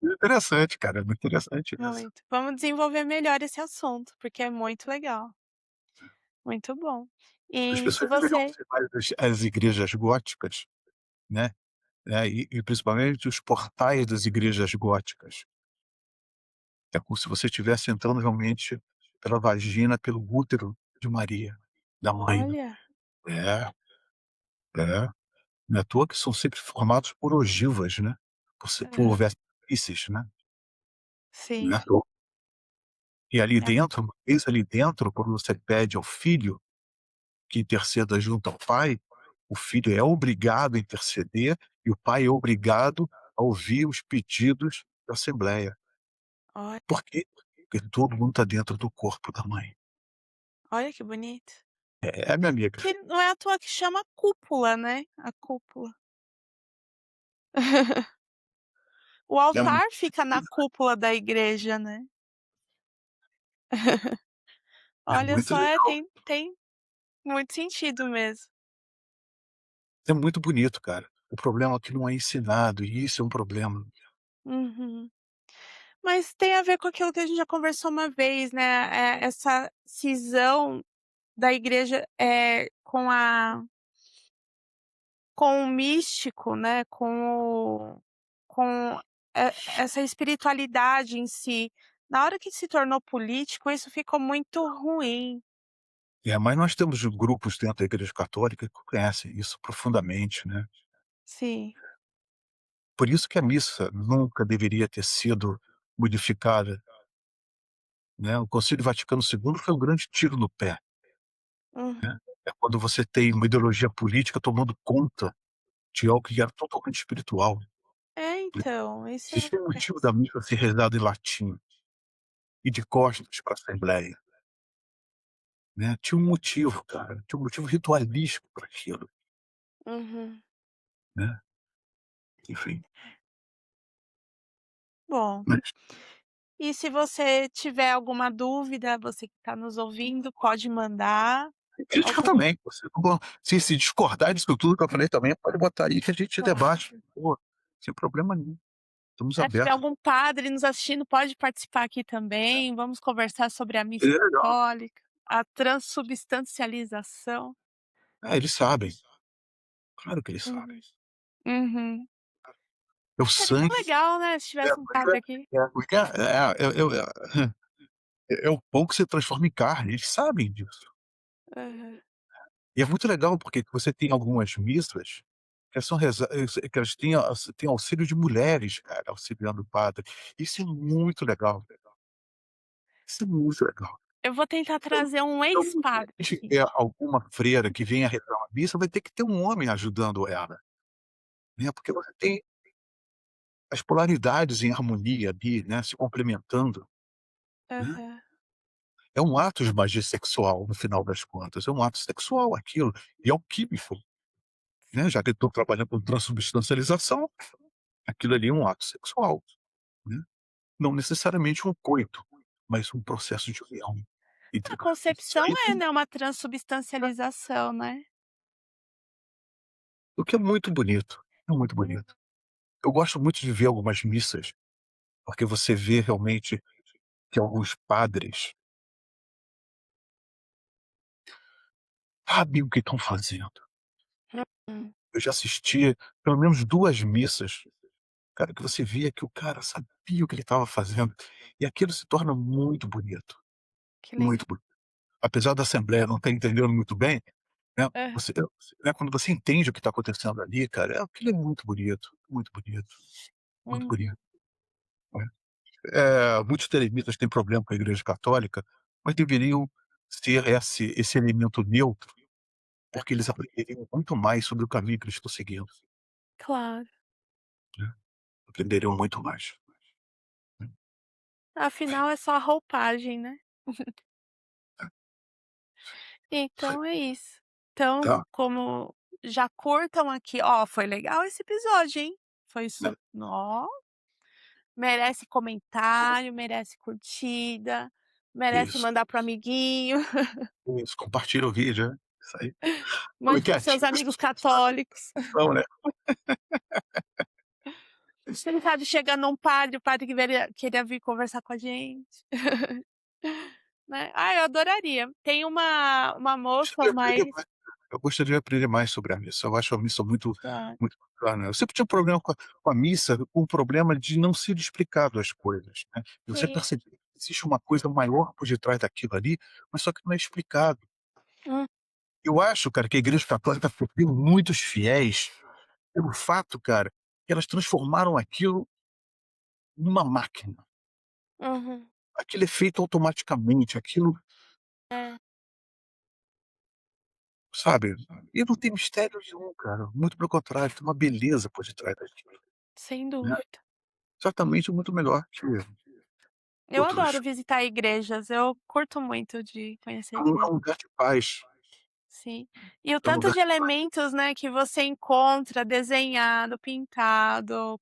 Interessante, cara, é muito interessante isso. Muito. Vamos desenvolver melhor esse assunto, porque é muito legal. Muito bom. As E se pessoas deveriam você ser mais as igrejas góticas, né, e principalmente os portais das igrejas góticas. É como se você estivesse entrando realmente pela vagina, pelo útero de Maria, da mãe. olha, É, é. Não é à toa que são sempre formados por ogivas, né, por aham, vestices, né, não é sim, à toa. E ali é, dentro, uma vez ali dentro, quando você pede ao filho que interceda junto ao pai, o filho é obrigado a interceder e o pai é obrigado a ouvir os pedidos da assembleia. olha, Por quê? Porque todo mundo está dentro do corpo da mãe. olha que bonito. É, minha amiga, Que não é à toa que chama cúpula, né, a cúpula. O é mu altar fica na cúpula da igreja, né. é Olha muito só, legal, tem muito sentido mesmo. é muito bonito, cara. O problema é que não é ensinado e isso é um problema. Uhum. Mas tem a ver com aquilo que a gente já conversou uma vez, né, essa cisão da igreja, com o místico, né, com essa espiritualidade em si. Na hora que se tornou político, isso ficou muito ruim. Mas nós temos grupos dentro da igreja católica que conhecem isso profundamente, né. Sim. Por isso que a missa nunca deveria ter sido modificada, né. O Concílio Vaticano II foi um grande tiro no pé, Uhum. né. É quando você tem uma ideologia política tomando conta de algo que era totalmente espiritual, É, né. então, isso é Existe um motivo da missa ser rezada em latim e de costas para a assembleia, né. Tinha um motivo, cara, tinha um motivo ritualístico para aquilo, uhum. né. Enfim, Bom, mas e se você tiver alguma dúvida, você que está nos ouvindo, pode mandar crítica alguma também, você bom, se discordar disso tudo que eu falei também, pode botar aí que a gente debate, pô, sem problema nenhum, estamos tiver abertos. algum padre nos assistindo, pode participar aqui também, vamos conversar sobre a É missa legal. católica, a transubstancialização. Eles sabem, claro que eles sabem. Uhum. Uhum. É o Seria tão sangue, legal, né, se tivesse um pois padre aqui. porque é o pão que se transforma em carne, eles sabem disso. Aham. E é muito legal porque você tem algumas missas que são que elas têm auxílio de mulheres, cara, auxiliando o padre. Isso é muito legal, isso é muito legal. Eu vou tentar trazer um Então, ex-padre se aqui. tiver alguma freira que venha rezar uma missa, vai ter que ter um homem ajudando ela, né, porque você tem as polaridades em harmonia ali, né, se complementando, né. Aham. É um ato de magia sexual, no final das contas, é um ato sexual aquilo, e alquímico, né, já que eu estou trabalhando com transubstancialização, aquilo ali é um ato sexual, né. Não necessariamente um coito, mas um processo de união entre A 2. Isso concepção aí é, tem né, uma transubstancialização, né. o que é muito bonito, é muito bonito. Eu gosto muito de ver algumas missas, porque você vê realmente que alguns padres sabem o que estão fazendo. Uhum. Eu já assisti pelo menos 2 missas, cara, que você via que o cara sabia o que ele estava fazendo, e aquilo se torna muito bonito, Que muito legal. bonito. Apesar da assembleia não estar entendendo muito bem, né, Aham. né, quando você entende o que está acontecendo ali, cara, aquilo é muito bonito, muito bonito, muito Uhum. bonito, né. Muitos teremitas têm problema com a Igreja Católica, mas deveriam ser esse elemento neutro, porque eles aprenderiam muito mais sobre o caminho que eles estão seguindo, Claro. né, aprenderiam muito mais, né. Afinal é só a roupagem, né. Isso aí. Então é isso. Então, Tá, como já curtam aqui ó, foi legal esse episódio, hein. Foi né, ó, merece comentário, merece curtida, merece isso, mandar para o amiguinho, isso, compartilha o vídeo, né, isso aí. mande Que para os seus ativa amigos católicos. né. Quem sabe chegando um padre, o padre que queria vir conversar com a gente. Né. Ah, eu adoraria. Tem uma moça, Gostaria de aprender mas mais eu gostaria de aprender mais sobre a missa, eu acho a missa muito ah, muito bacana. Eu sempre tinha um problema com a missa, com o problema de não ser explicado as coisas, né. Eu sempre sim. percebi que existe uma coisa maior por detrás daquilo ali, mas só que não é explicado. Hum, Eu acho, cara, que a Igreja Católica perdeu muitos fiéis pelo fato, cara, que elas transformaram aquilo numa máquina. uhum. Aquilo é feito automaticamente, aquilo, É, sabe, e não tem mistério nenhum, cara, muito pelo contrário, tem uma beleza por detrás daquilo, sem né. dúvida. Certamente muito melhor que Eu adoro outros. visitar igrejas, eu curto muito de conhecer É um igreja. lugar de paz, Sim. E o é um tanto lugar de de paz. elementos, né, que você encontra desenhado, pintado,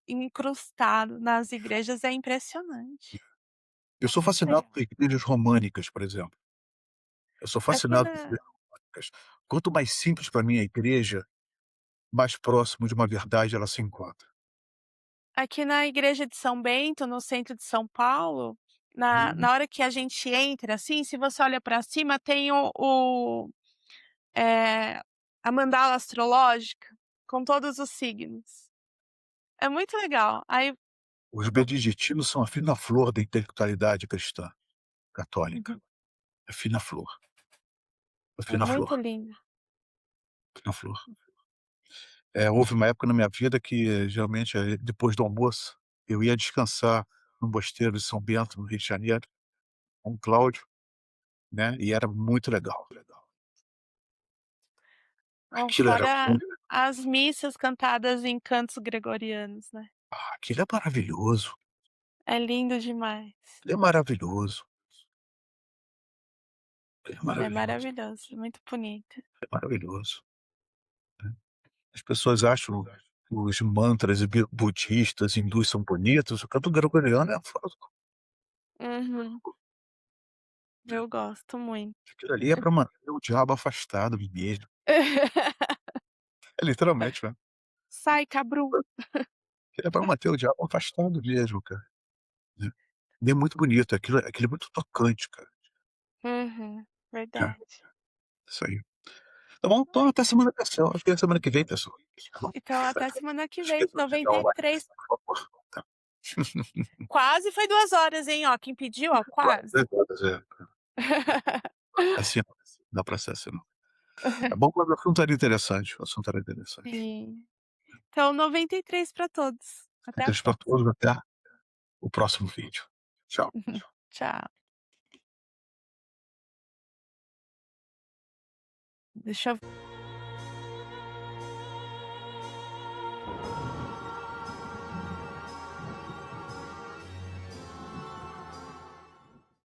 incrustado nas igrejas é impressionante. Eu sou É. fascinado por igrejas românicas, por exemplo. Eu sou Aqui fascinado por na igrejas românicas. Quanto mais simples para mim a igreja, mais próximo de uma verdade ela se encontra. aqui na igreja de São Bento, no centro de São Paulo, Hum, na hora que a gente entra, assim, se você olha para cima tem eh, a mandala astrológica com todos os signos. É muito legal. Aí os beneditinos são a fina flor da intelectualidade cristã, católica. uhum, A fina flor, a é fina muito flor, lindo. fina flor. Houve uma época na minha vida que, geralmente, depois do almoço, eu ia descansar no mosteiro de São Bento, no Rio de Janeiro, com o Cláudio, né, e era muito legal. Bom, Aquilo era fora muito as missas cantadas em cantos gregorianos, né. aquilo é maravilhoso, É lindo demais. aquilo é maravilhoso, aquilo é É maravilhoso, maravilhoso, muito bonito. é maravilhoso, né. As pessoas acham que os mantras budistas, hindus são bonitos, o canto gregoriano é fora do Uhum, eu gosto muito. aquilo ali é para manter o diabo afastado mesmo, é literalmente, né. Sai, cabrum. Aquilo é para manter o diabo afastado mesmo, cara, né. E é muito bonito, aquilo é muito tocante, cara, Uhum, né, verdade. isso aí. Tá bom, então até semana pessoal, acho que é semana que vem, pessoal, tá bom? Então até semana que Não vem, esqueçam de dar noventa o e like, três. por favor, tá. Quase foi 2 horas, hein, ó, quem pediu, ó, Quase quase. 2 horas, assim não, dá pra ser assim não. É bom quando o assunto era interessante, o assunto era interessante. Sim. Então 93 para todos. Até a Beijo pra próxima. todos, até o próximo vídeo. Tchau. Tchau. Deixa eu